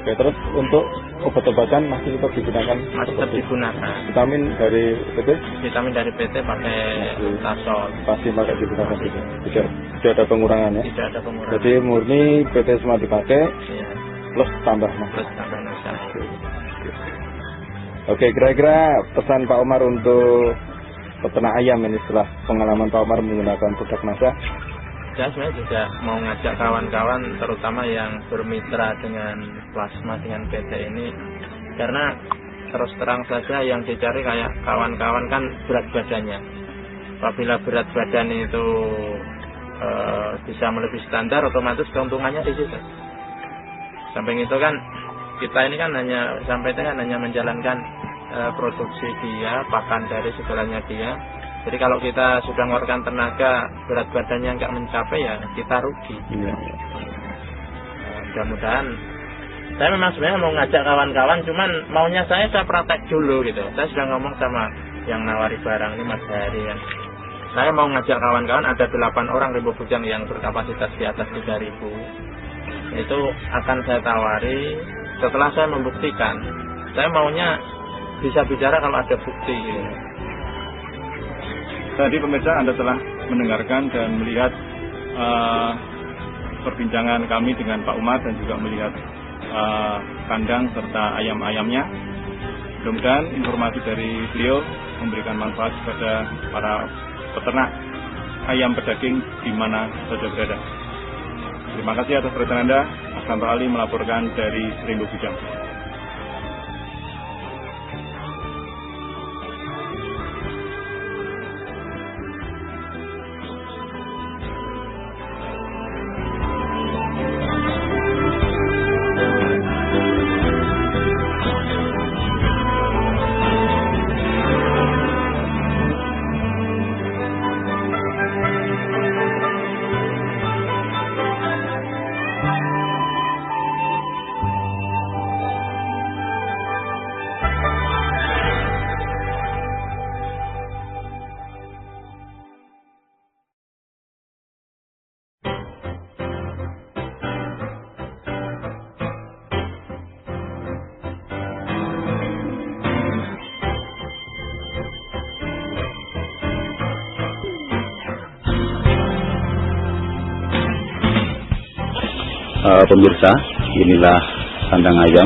Oke, terus untuk obat-obatan masih tetap digunakan? Masih tetap digunakan. Vitamin dari PT? Vitamin dari PT pakai Tasol. Pasti pakai digunakan juga. Tidak ada pengurangan ya? Tidak ada pengurangan. Jadi murni PT semua dipakai, ya. plus tambah Plus tambah nasa. Oke, kira-kira pesan Pak Umar untuk peternak ayam ini setelah pengalaman Pak Umar menggunakan produk nasa? Ya, sebenarnya juga mau ngajak kawan-kawan, terutama yang bermitra dengan plasma, dengan PT ini, karena terus terang saja yang dicari kayak kawan-kawan kan berat badannya. Apabila berat badan itu bisa melebihi standar, otomatis keuntungannya di situ. Samping itu kan kita ini kan hanya menjalankan produksi dia, pakan dari segalanya dia. Jadi kalau kita sudah mengeluarkan tenaga, berat badannya nggak mencapai, ya kita rugi. Mudah-mudahan, saya memang sebenarnya mau ngajak kawan-kawan, cuman maunya saya praktek dulu gitu. Saya sudah ngomong sama yang nawari barang ini, Mas Hari kan. Saya mau ngajak kawan-kawan, ada 8 orang Rimbo Bujang yang berkapasitas di atas 3.000. Itu akan saya tawari setelah saya membuktikan. Saya maunya bisa bicara kalau ada bukti gitu. Tadi pemirsa, Anda telah mendengarkan dan melihat perbincangan kami dengan Pak Umar dan juga melihat kandang serta ayam-ayamnya. Mudah-mudahan informasi dari beliau memberikan manfaat kepada para peternak ayam pedaging di mana saja berada. Terima kasih atas perhatian Anda. Ahsanul Ali melaporkan dari Rimbo Bujang. Pemirsa, inilah kandang ayam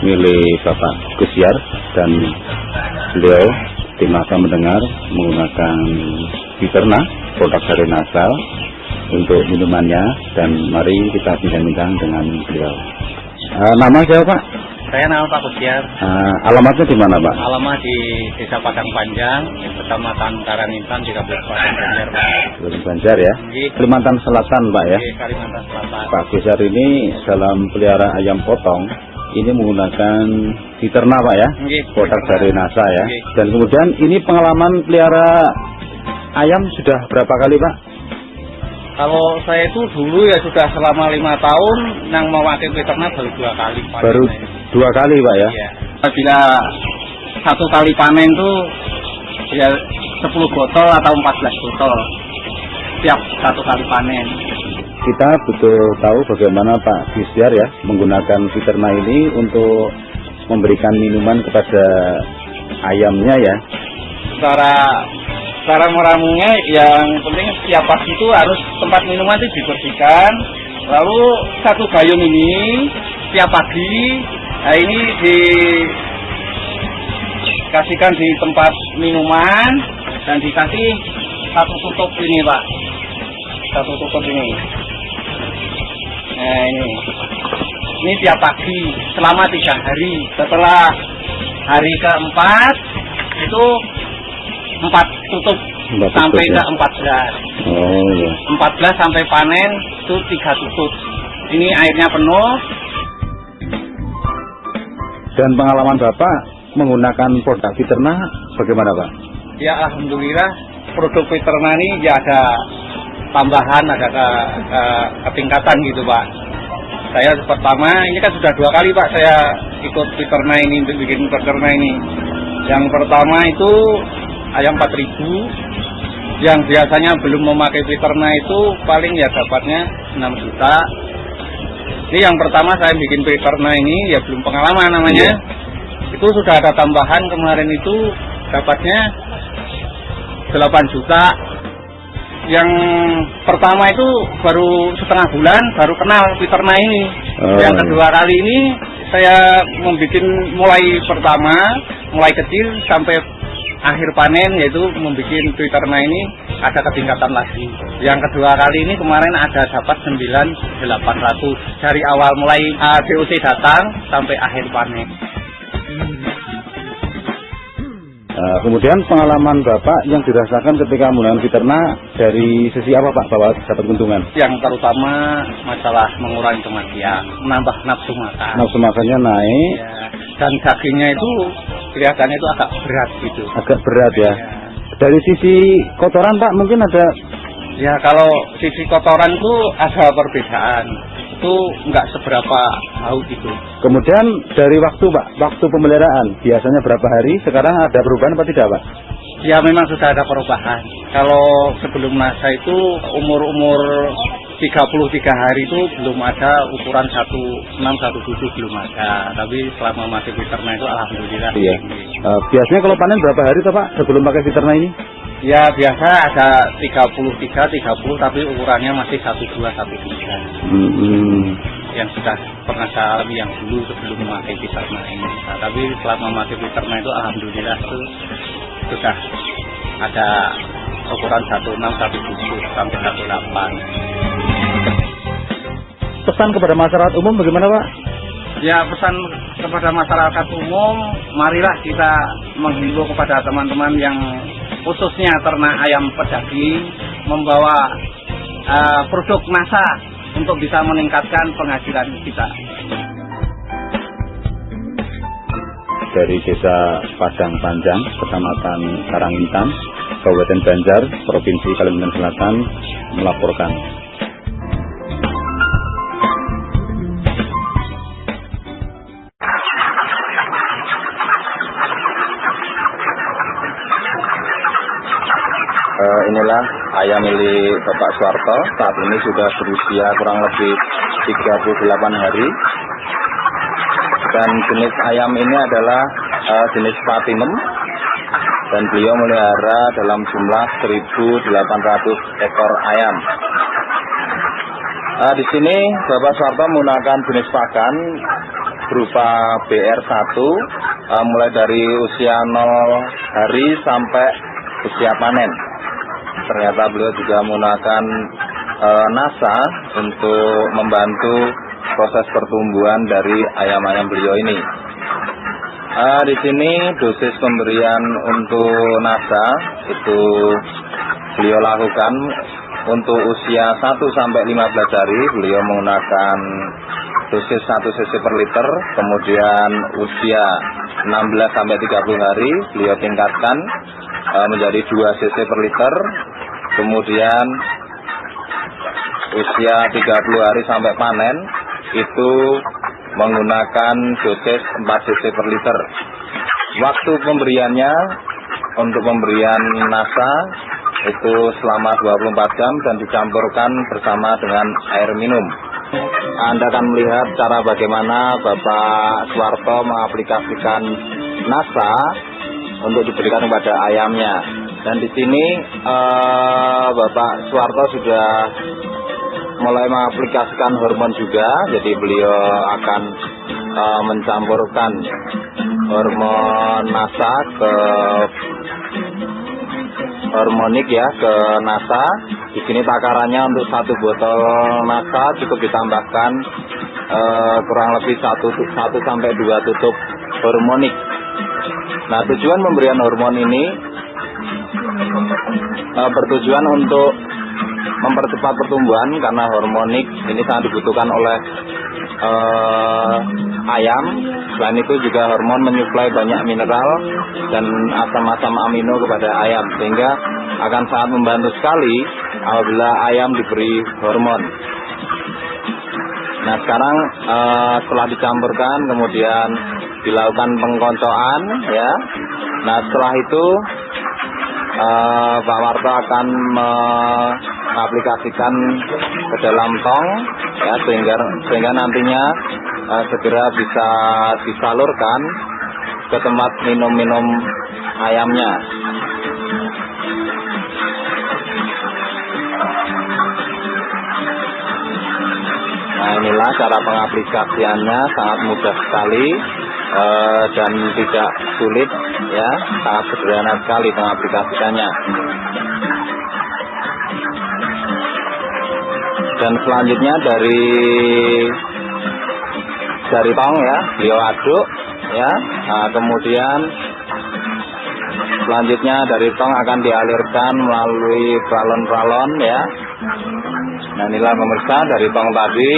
milik Bapak Gusyar, dan beliau tim NASA mendengar menggunakan Biterna produk dari NASA untuk minumannya, dan mari kita bincang-bincang dengan beliau. Nama siapa Pak? Saya nama Pak Gusyar. Alamatnya di mana Pak? Alamat di Desa Padang Panjang, Kecamatan Karangintan, di Kabupaten Banjar Pak. Banjar ya? Kalimantan Selatan Pak ya? Kalimantan Selatan. Pak Gusyar ini dalam pelihara ayam potong ini menggunakan Biterna Pak ya? Produk dari NASA ya? Dan kemudian ini pengalaman pelihara ayam sudah berapa kali Pak? Kalau saya itu dulu ya sudah selama 5 tahun yang memakai Biterna baru 2 kali. Baru 2 kali Pak ya? Iya. Bila 1 kali panen itu ya 10 botol atau 14 botol setiap 1 kali panen. Kita betul tahu bagaimana Pak Gusyar ya menggunakan Biterna ini untuk memberikan minuman kepada ayamnya ya. Cara meramunya yang penting setiap pagi itu harus tempat minuman itu dibersihkan. Lalu satu gayung ini setiap pagi, nah ini dikasihkan di tempat minuman dan dikasih satu tutup ini Pak, satu tutup ini. Nah ini tiap pagi selama 3 hari. Setelah hari keempat itu 4 tutup sampai ke 14. Oh iya. 14 sampai panen itu 3 tutup. Ini airnya penuh. Dan pengalaman Bapak menggunakan produk Fiterna bagaimana Pak? Ya alhamdulillah produk Fiterna ini ya ada tambahan, ada ketingkatan gitu Pak. Saya pertama ini kan sudah 2 kali Pak saya ikut Fiterna ini untuk bikin Fiterna ini. Yang pertama itu ayam 4.000 yang biasanya belum memakai Fiterna itu paling ya dapatnya 6 juta. Ini yang pertama saya bikin Fiterna ini ya belum pengalaman namanya. Itu sudah ada tambahan kemarin itu dapatnya 8 juta. Yang pertama itu baru setengah bulan baru kenal Fiterna ini. Yang kedua kali ini saya membuat mulai kecil sampai akhir panen, yaitu membuat Fiterna ini ada ketingkatan lagi. Yang kedua kali ini kemarin ada dapat 9.800 dari awal mulai DOC datang sampai akhir panen. Kemudian pengalaman Bapak yang dirasakan ketika menggunakan Fiterna dari sisi apa Pak bahwa dapat keuntungan? Yang terutama masalah mengurangi kematian, menambah nafsu makan. Nafsu makannya naik. Ya, dan dagingnya itu kelihatannya itu agak berat gitu. Agak berat ya. Dari sisi kotoran Pak mungkin ada? Ya kalau sisi kotoran itu ada perbedaan. Itu nggak seberapa bau gitu. Kemudian dari waktu Pak, waktu pemeliharaan biasanya berapa hari? Sekarang ada perubahan apa tidak Pak? Ya memang sudah ada perubahan. Kalau sebelum NASA itu umur 33 hari itu belum ada ukuran 16, 17 belum ada. Tapi selama masih Fiterna itu alhamdulillah. Iya. Biasanya kalau panen berapa hari tuh Pak sebelum pakai Fiterna ini? Ya biasa ada 33, 30 tapi ukurannya masih 12, 13. Yang sudah pernah saya alami yang dulu sebelum memakai Fiterna ini. Nah, tapi selama memakai Fiterna itu alhamdulillah itu sudah ada ukuran 16, 17 sampai 18. Pesan kepada masyarakat umum bagaimana Pak? Ya pesan kepada masyarakat umum, marilah kita menghimbau kepada teman-teman yang khususnya ternak ayam pedaging membawa produk NASA untuk bisa meningkatkan penghasilan kita. Dari Desa Padang Panjang, Kecamatan Karangwitan, Kabupaten Banjar, Provinsi Kalimantan Selatan melaporkan. Inilah ayam milik Bapak Suwarto. Saat ini sudah berusia kurang lebih 38 hari. Dan jenis ayam ini adalah jenis platinum. Dan beliau melihara dalam jumlah 1.800 ekor ayam. Di sini Bapak Suwarto menggunakan jenis pakan berupa BR1 mulai dari usia 0 hari sampai usia panen. Ternyata beliau juga menggunakan NASA untuk membantu proses pertumbuhan dari ayam-ayam beliau ini. Di sini dosis pemberian untuk NASA itu beliau lakukan untuk usia 1 sampai 15 hari beliau menggunakan dosis 1 cc per liter, kemudian usia 16 sampai 30 hari beliau tingkatkan menjadi 2 cc per liter, kemudian usia 30 hari sampai panen itu menggunakan dosis 4 cc per liter. Waktu pemberiannya untuk pemberian NASA itu selama 24 jam dan dicampurkan bersama dengan air minum. Anda akan melihat cara bagaimana Bapak Suwarto mengaplikasikan NASA untuk diberikan kepada ayamnya. Dan di sini Bapak Suwarto sudah mulai mengaplikasikan hormon juga, jadi beliau akan mencampurkan hormon nasa ke hormonik ya ke nasa. Di sini takarannya untuk 1 botol nasa cukup ditambahkan kurang lebih 1 sampai 2 tutup hormonik. Nah, tujuan pemberian hormon ini bertujuan untuk mempercepat pertumbuhan, karena hormonik ini sangat dibutuhkan oleh ayam. Selain itu juga hormon menyuplai banyak mineral dan asam-asam amino kepada ayam, sehingga akan sangat membantu sekali apabila ayam diberi hormon. Nah, sekarang setelah dicampurkan kemudian dilakukan pengkoncoan ya. Nah, setelah itu Pak Warto akan mengaplikasikan ke dalam tong ya, sehingga nantinya segera bisa disalurkan ke tempat minum-minum ayamnya. Nah, inilah cara pengaplikasiannya, sangat mudah sekali dan tidak sulit ya, sangat sederhana sekali pengaplikasikannya. Dan selanjutnya dari tong ya, beliau aduk ya. Nah, kemudian selanjutnya dari tong akan dialirkan melalui pralon-pralon ya. Nah, inilah pemirsa, dari tong tadi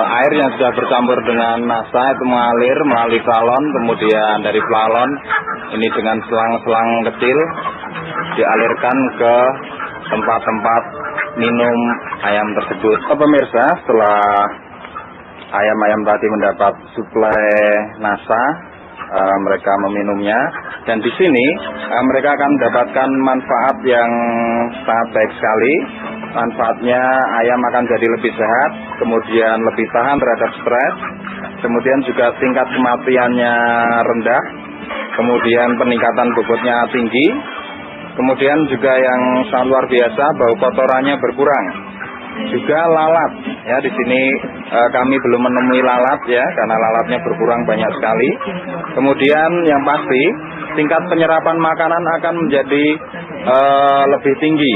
air yang sudah bercampur dengan nasa itu mengalir melalui pralon, kemudian dari pralon ini dengan selang-selang kecil dialirkan ke tempat-tempat minum ayam tersebut. Pemirsa, setelah ayam-ayam tadi mendapat suplai nasa, mereka meminumnya, dan di sini mereka akan mendapatkan manfaat yang sangat baik sekali. Manfaatnya, ayam akan jadi lebih sehat, kemudian lebih tahan terhadap stres, kemudian juga tingkat kematiannya rendah, kemudian peningkatan bobotnya tinggi, kemudian juga yang sangat luar biasa, bau kotorannya berkurang. Juga lalat ya, di sini kami belum menemui lalat ya, karena lalatnya berkurang banyak sekali. Kemudian yang pasti tingkat penyerapan makanan akan menjadi lebih tinggi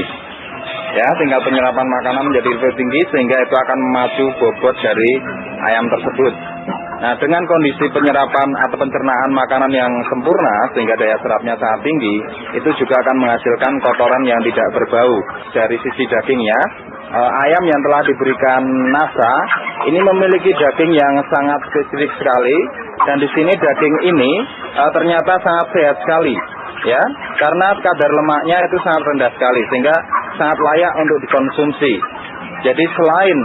ya, tingkat penyerapan makanan menjadi lebih tinggi, sehingga itu akan memacu bobot dari ayam tersebut. Nah, dengan kondisi penyerapan atau pencernaan makanan yang sempurna sehingga daya serapnya sangat tinggi, itu juga akan menghasilkan kotoran yang tidak berbau. Dari sisi dagingnya, ayam yang telah diberikan nasa ini memiliki daging yang sangat spesifik sekali, dan di sini daging ini ternyata sangat sehat sekali ya, karena kadar lemaknya itu sangat rendah sekali sehingga sangat layak untuk dikonsumsi. Jadi selain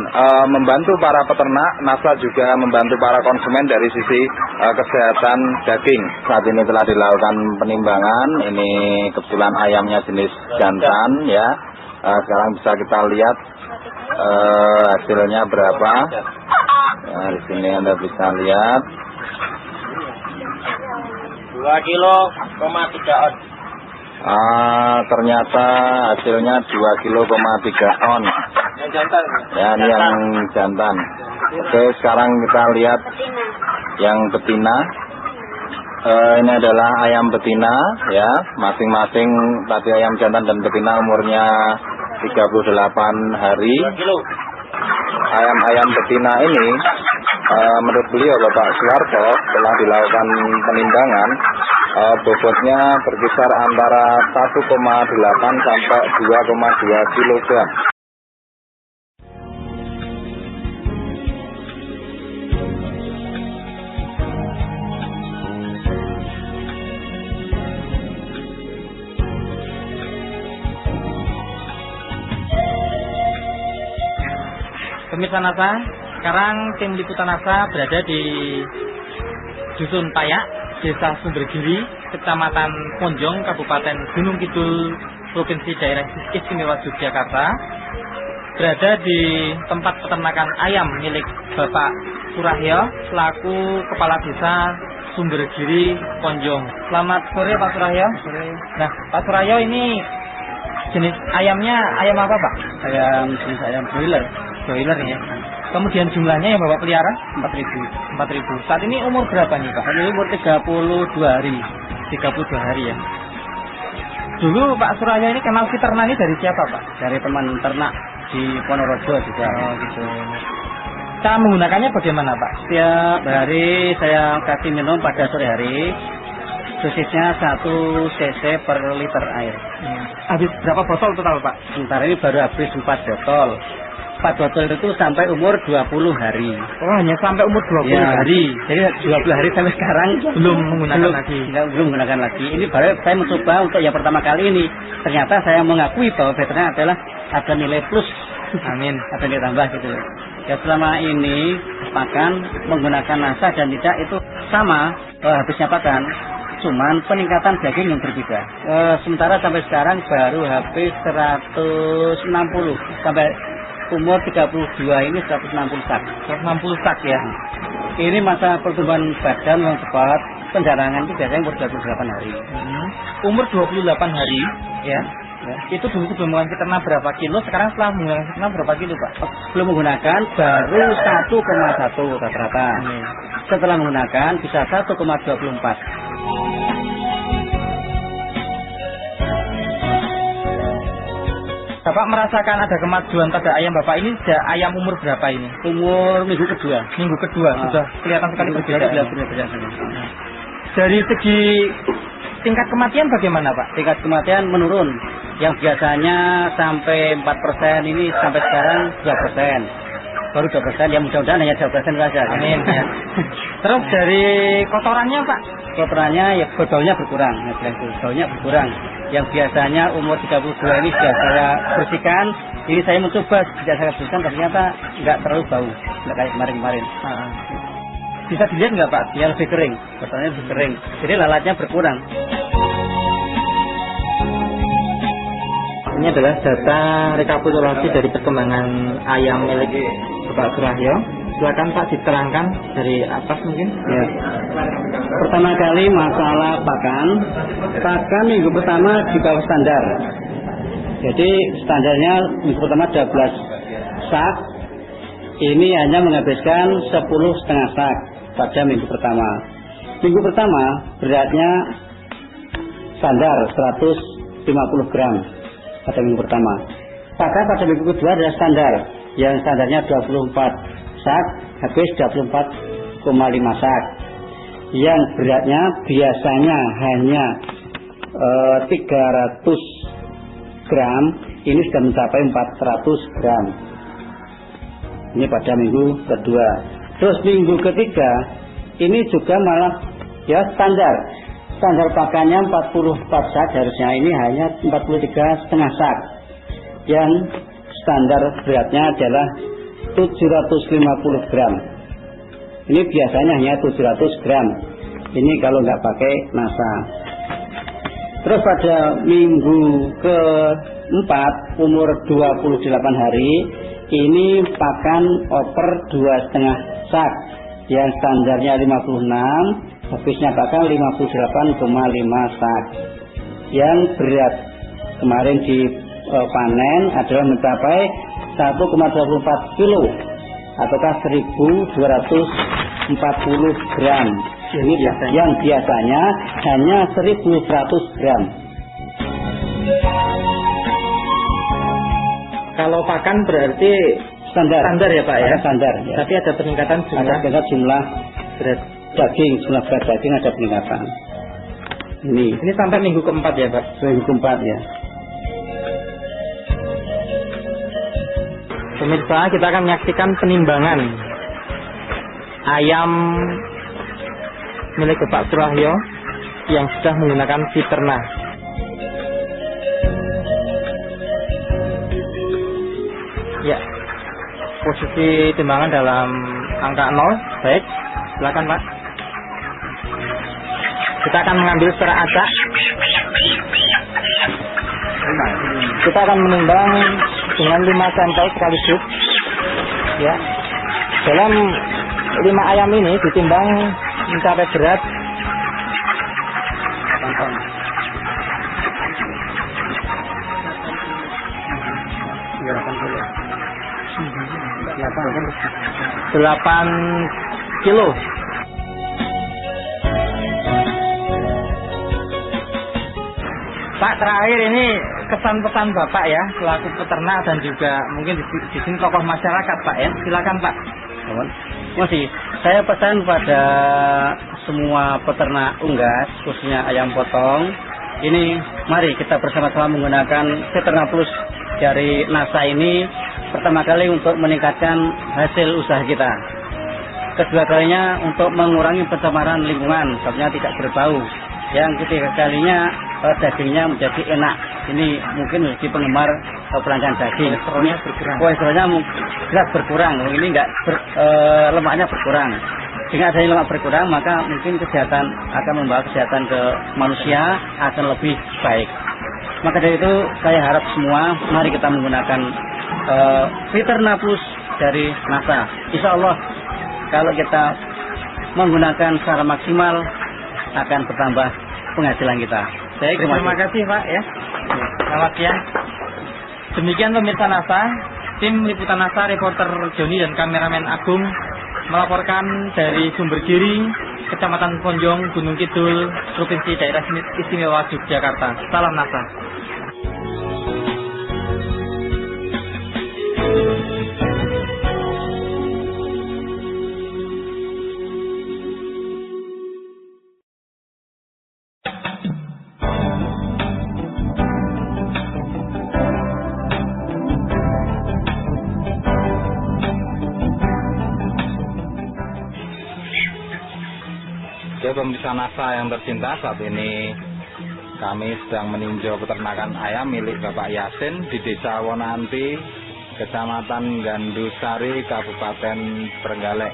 membantu para peternak, nasa juga membantu para konsumen dari sisi kesehatan daging. Saat ini telah dilakukan penimbangan, ini kebetulan ayamnya jenis jantan ya. Sekarang bisa kita lihat hasilnya berapa. Nah, di sini Anda bisa lihat 2,3 kilo. Ternyata hasilnya 2,3 kilo on. Yang jantan. Ya, ini yang jantan. Oke, sekarang kita lihat yang betina. Ini adalah ayam betina ya, masing-masing tadi ayam jantan dan betina umurnya 38 hari. Ayam-ayam betina ini menurut beliau Bapak Suwarto telah dilakukan penimbangan, bobotnya berkisar antara 1,8 sampai 2,2 kilogram. Pemirsa NASA, sekarang tim liputan NASA berada di Dusun Payak, Desa Sumbergiri, Kecamatan Ponjong, Kabupaten Gunung Kidul, Provinsi Daerah Istimewa Yogyakarta. Berada di tempat peternakan ayam milik Bapak Surahyo selaku Kepala Desa Sumbergiri Ponjong. Selamat sore Pak Surahyo. Sore. Nah, Pak Surahyo, ini jenis ayamnya ayam apa Pak? Jenis ayam broiler. Broiler ya. Kemudian jumlahnya yang Bapak pelihara? 4.000. Saat ini umur berapa nih Pak? Ini umur 32 hari. 32 hari ya. Dulu Pak Surahyo ini kenal Fiterna ini dari siapa Pak? Dari teman ternak di Ponorogo juga. Oh gitu. Cara menggunakannya bagaimana Pak? Setiap hari saya kasih minum pada sore hari. Dosisnya 1 cc per liter air. Habis berapa botol total Pak? Sementara ini baru habis 4 botol. 4 botol itu sampai umur 20 hari. Oh, hanya sampai umur 20 hari. Jadi 20 hari sampai sekarang belum menggunakan lagi. Belum menggunakan lagi. Ini baru saya mencoba untuk yang pertama kali ini. Ternyata saya mengakui bahwa veteriner adalah ada nilai plus. Amin. Ada nilai tambah gitu. Ya selama ini pakan menggunakan nasa dan tidak itu sama habisnya pakan. Cuman peningkatan daging yang berbeda. Sementara sampai sekarang baru habis 160 sampai umur 32 ini 160 sak. 160 sak ya. Ini masa pertumbuhan badan yang cepat. Penjarangan itu biasanya umur 28 hari. Umur 28 hari ya. Itu dulu sebelum menggunakan Fiterna berapa kilo? Sekarang setelah menggunakan Fiterna berapa kilo Pak? Belum menggunakan baru 1,1 rata-rata. Setelah menggunakan bisa 1,24. Bapak merasakan ada kemajuan pada ayam Bapak ini sejak ayam umur berapa ini? Umur minggu kedua. Minggu kedua sudah kelihatan sekali berbeda. Dari segi tingkat kematian bagaimana Pak? Tingkat kematian menurun. Yang biasanya sampai 4% ini sampai sekarang 2%. Baru 2%, yang mudah-mudahan hanya 2% saja. Amin. Ya. Terus dari kotorannya Pak? Kotorannya ya baunya berkurang. Baunya berkurang. Yang biasanya umur 32 ini sudah saya bersihkan. Ini saya mencoba sejak saya bersihkan ternyata nggak terlalu bau, nggak kayak kemarin-kemarin. Bisa dilihat nggak Pak? Ya lebih kering, kotorannya lebih kering. Jadi lalatnya berkurang. Ini adalah data rekapitulasi dari perkembangan ayam milik Bapak Surahyo. Silakan Pak diterangkan dari atas mungkin. Ya. Pertama kali masalah pakan minggu pertama di bawah standar. Jadi standarnya minggu pertama 12 sak. Ini hanya menghabiskan 10,5 sak pada minggu pertama. Minggu pertama beratnya standar 150 gram pada minggu pertama. Pakan pada minggu kedua adalah standar, yang standarnya 24 sak, habis 24,5 sak. Yang beratnya biasanya hanya 300 gram, ini sudah mencapai 400 gram. Ini pada minggu kedua. Terus minggu ketiga ini juga malah ya standar pakannya 44 sak, harusnya ini hanya 43,5 sak. Yang standar beratnya adalah 750 gram. Ini biasanya hanya 700 gram. Ini kalau nggak pakai nasa. Terus pada minggu keempat umur 28 hari ini pakan oper 2,5 sak. Yang standarnya 56, habisnya pakan 58,5 sak. Yang berat kemarin dipanen adalah mencapai 1,24 kilo ataukah 1.240 gram. Ini yang biasanya hanya 1.100 gram. Kalau pakan berarti standar ya Pak ya? Standar ya. Tapi ada peningkatan jumlah berat daging, jumlah berat daging ada peningkatan. Ini sampai minggu keempat ya Pak? Minggu keempat ya. Pemirsa, kita akan menyaksikan penimbangan ayam milik Bapak Surahyo yang sudah menggunakan Fiterna. Ya, posisi timbangan dalam angka 0. Baik, silakan Pak. Kita akan mengambil secara acak. Kita akan menimbang dengan 5 sampel sekaligus. Ya, dalam 5 ayam ini ditimbang mencapai berat 8 kilo. Pak, terakhir ini kesan-pesan Bapak ya selaku peternak dan juga mungkin di sini tokoh masyarakat Pak ya. Silakan Pak. Masih saya pesan pada semua peternak unggas khususnya ayam potong, ini mari kita bersama-sama menggunakan Veterna Plus dari NASA ini pertama kali untuk meningkatkan hasil usaha kita. Kedua kalinya untuk mengurangi pencemaran lingkungan, sebabnya tidak berbau. Yang ketiga kalinya dagingnya menjadi enak. Ini mungkin bagi penggemar pelanggan daging. Kolesterolnya jelas berkurang. Ini enggak lemaknya berkurang. Dengan adanya lemak berkurang, maka mungkin kesehatan akan membawa kesehatan ke manusia akan lebih baik. Maka dari itu saya harap semua mari kita menggunakan Veterna Plus dari NASA. Insya Allah kalau kita menggunakan secara maksimal akan bertambah penghasilan kita. Terima kasih Pak ya. Selamat siang. Demikian pemirsa NASA, tim liputan NASA, reporter Joni dan kameramen Agung melaporkan dari Sumbergiri, Kecamatan Ponjong, Gunung Kidul, Provinsi Daerah Istimewa Yogyakarta. Salam NASA. Pemirsa NASA yang tercinta, saat ini kami sedang meninjau peternakan ayam milik Bapak Yasin di Desa Wonanti, Kecamatan Gandusari, Kabupaten Trenggalek.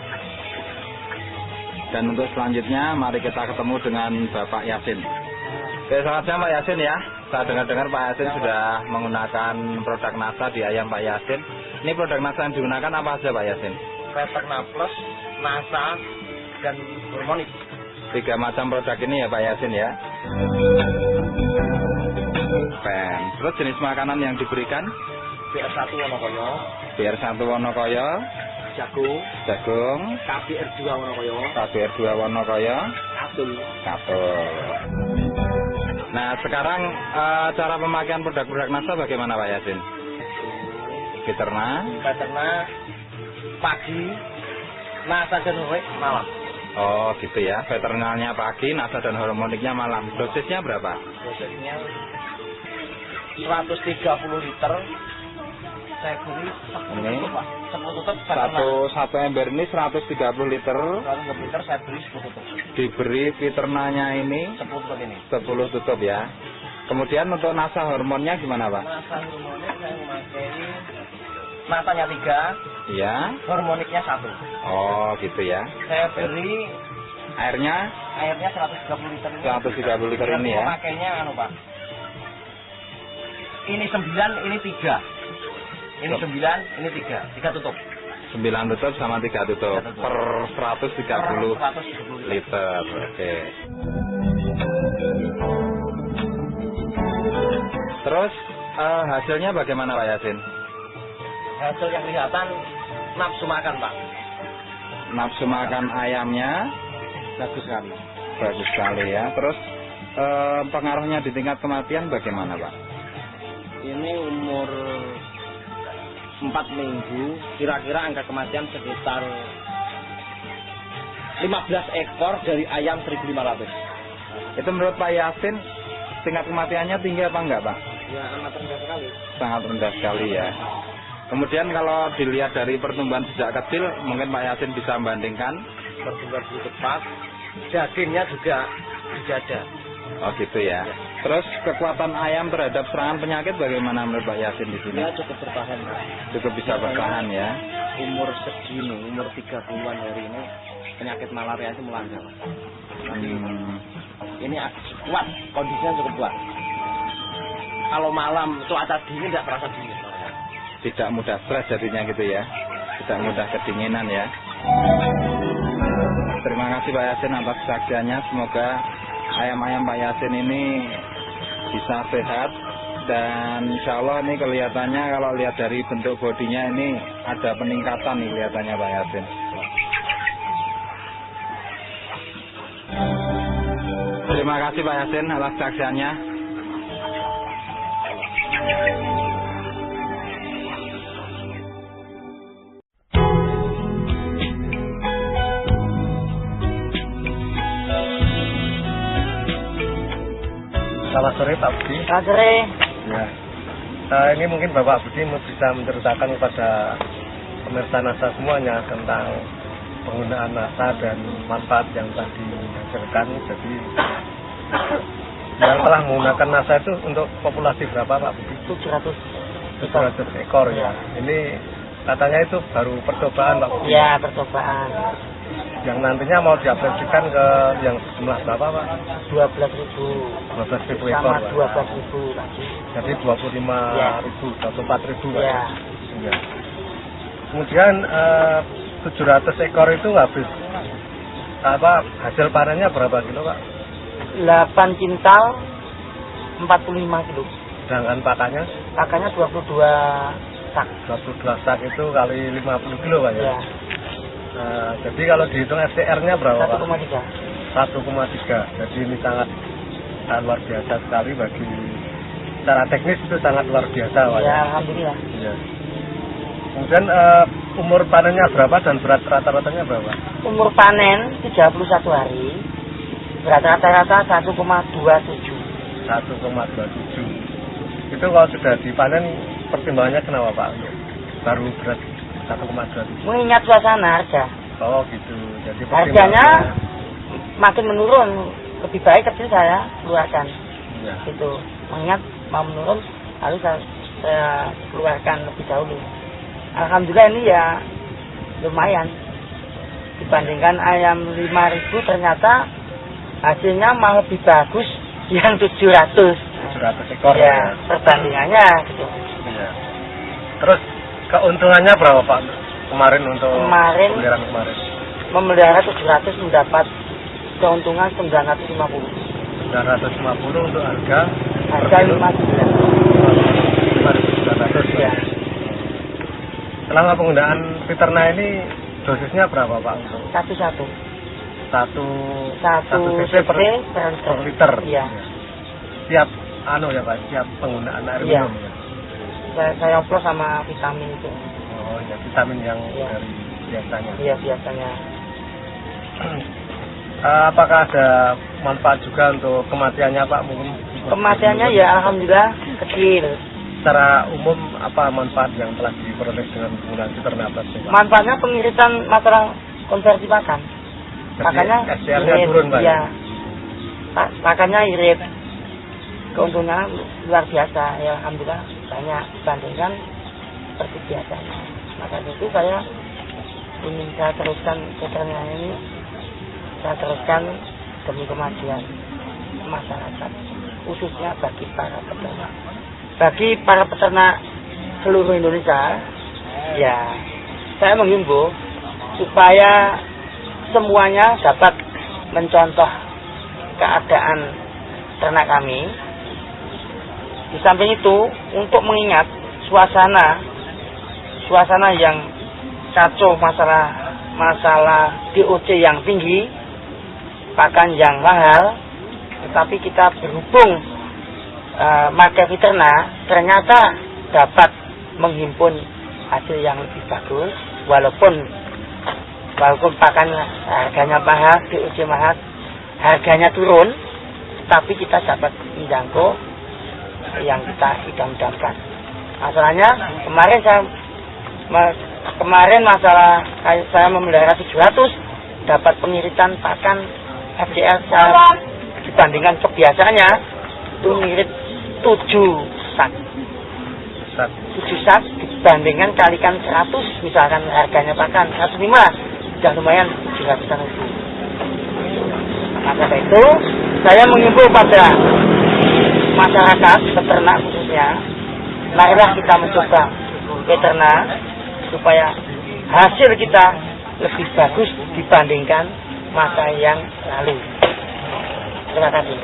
Dan untuk selanjutnya mari kita ketemu dengan Bapak Yasin. Oke, selamat siang Pak Yasin ya. Saya dengar-dengar Pak Yasin sudah menggunakan produk NASA di ayam Pak Yasin. Ini produk NASA yang digunakan apa saja Pak Yasin? Veterna Plus, NASA, dan Hormonik. 3 macam produk ini ya Pak Yasin ya. Pen. Terus jenis makanan yang diberikan? BR1 Wonokoyo, BR1 Wonokoyo, jagung, KBR2 Wonokoyo, KBR2 Wonokoyo, katul. Nah sekarang cara pemakaian produk-produk NASA bagaimana Pak Yasin? Veterna pagi, NASA dan hormonik malam. Oh gitu ya, veterinalnya pagi, NASA dan hormoniknya malam. Dosisnya berapa? Dosisnya 130 liter. Saya beri 10 tutup Pak. 10 tutup. Satu ember ini 130 liter. 130 liter saya beri 10 tutup. Diberi veterinalnya ini 10 tutup ini. 10 tutup ya. Kemudian untuk NASA hormonnya gimana Pak? NASA hormonnya saya memakai NASanya 3. Iya. Hormoniknya 1. Oh gitu ya. Saya beri airnya 130 liter ini. 130 liter ini ya. Pakainya Pak. Ini 9, ini 3. Ini 9, ini 3. 3 tutup. 9 tutup sama 3 tutup. Per 130 liter. Oke. Terus hasilnya bagaimana Pak Yasin? Hasil yang kelihatan nafsu makan Pak. Nafsu makan ayamnya bagus sekali. Bagus sekali ya. Terus pengaruhnya di tingkat kematian bagaimana Pak? Ini umur 4 minggu, kira-kira angka kematian sekitar 15 ekor dari ayam 1.500. Itu menurut Pak Yasin tingkat kematiannya tinggi apa enggak Pak? Ya amat rendah sekali. Sangat rendah sekali ya. Kemudian kalau dilihat dari pertumbuhan sejak kecil, mungkin Pak Yasin bisa membandingkan pertumbuhan lebih cepat, dagingnya juga dijaga. Oh gitu ya. Terus kekuatan ayam terhadap serangan penyakit bagaimana menurut Pak Yasin di sini? Ya cukup bertahan. Cukup bisa bertahan ya. Umur segini, umur 30-an hari ini penyakit malaria itu melanda. Ini kuat, kondisinya cukup kuat. Kalau malam cuaca dingin tidak terasa dingin. Tidak mudah stres jadinya gitu ya. Tidak mudah kedinginan ya. Terima kasih Pak Yasin atas kesaksiannya. Semoga ayam-ayam Pak Yasin ini bisa sehat dan insya Allah ini kelihatannya kalau lihat dari bentuk bodinya ini ada peningkatan nih kelihatannya Pak Yasin. Terima kasih Pak Yasin atas kesaksiannya. Selamat sore Pak Budi. Selamat sore. Ya. Ini mungkin Bapak Budi bisa menceritakan kepada pemirsa NASA semuanya tentang penggunaan NASA dan manfaat yang telah dihasilkan. Jadi yang telah menggunakan NASA itu untuk populasi berapa Pak Budi? 700 ekor ya. Ini katanya itu baru percobaan Pak Budi. Ya, percobaan. Yang nantinya mau diaplikasikan ke yang jumlah berapa Pak? 12.000 ekor sama 12.000 lagi. Jadi 25.000, 24.000 Pak. Ya. Ya. Kemudian 700 ekor itu habis hasil panennya berapa kilo Pak? 8 kintal 45 kilo. Sedangkan pakannya? Pakannya 22 sak. 22 sak itu kali 50 kilo Pak ya? Ya. Jadi kalau dihitung FCR-nya berapa Pak? 1,3. 1,3. Jadi ini sangat luar biasa sekali bagi secara teknis itu sangat luar biasa Pak. Ya, alhamdulillah. Ya. Kemudian umur panennya berapa dan berat rata-ratanya berapa? Umur panen 31 hari. Berat rata-rata 1,27. 1,27. Itu kalau sudah dipanen pertimbangannya kenapa Pak? Baru berat 1,27. Mengingat suasana harga. Oh gitu. Jadi harganya makin menurun, lebih baik kecil saya keluarkan. Ya. Itu mengingat mau menurun harus saya keluarkan lebih dahulu. Alhamdulillah ini ya lumayan dibandingkan ayam 5.000 ternyata hasilnya malah lebih bagus yang 700 ekor ya, perbandingannya gitu. Ya. Terus keuntungannya berapa Pak kemarin untuk pemeliharaan kemarin? Memelihara 700 mendapat keuntungan 950 untuk harga 5.900 ya. Selama penggunaan Fiterna ini dosisnya berapa Pak? Satu cc per liter. Iya. Siap ya Pak, siap penggunaan air minum ya. Saya oplos sama vitamin itu. Oh ya, vitamin yang dari biasanya. Iya, biasanya. Apakah ada manfaat juga untuk kematiannya Pak? Mungkin kematiannya ya alhamdulillah kecil. Secara umum apa manfaat yang telah diperoleh dengan penggunaan Fiterna Plus? Manfaatnya pengiritan masalah konversi pakan. Pakannya SCR-nya turun Pak. Iya. Pakannya irit. Keuntungan luar biasa ya, alhamdulillah banyak dibandingkan seperti biasanya. Maka itu saya ingin saya teruskan Fiterna ini, saya teruskan demi kemajuan masyarakat, khususnya bagi para peternak. Bagi para peternak seluruh Indonesia, ya saya menghimbau supaya semuanya dapat mencontoh keadaan ternak kami. Di samping itu, untuk mengingat suasana yang kacau, masalah DOC yang tinggi, pakan yang mahal, tetapi kita berhubung pakai Fiterna ternyata dapat menghimpun hasil yang lebih bagus, walaupun pakan harganya mahal, DOC mahal, harganya turun, tapi kita dapat menjangkau yang kita idam-idamkan. Masalahnya kemarin masalah saya memelihara 700 dapat pengiritan pakan FCR dibandingkan kebiasaannya itu ngirit 7 sak dibandingkan kalikan 100, misalkan harganya pakan 105 sudah lumayan 700-an ribu. Maka dari itu saya mengimbau pada masyarakat peternak khususnya, marilah kita mencoba Fiterna supaya hasil kita lebih bagus dibandingkan masa yang lalu. Terima kasih.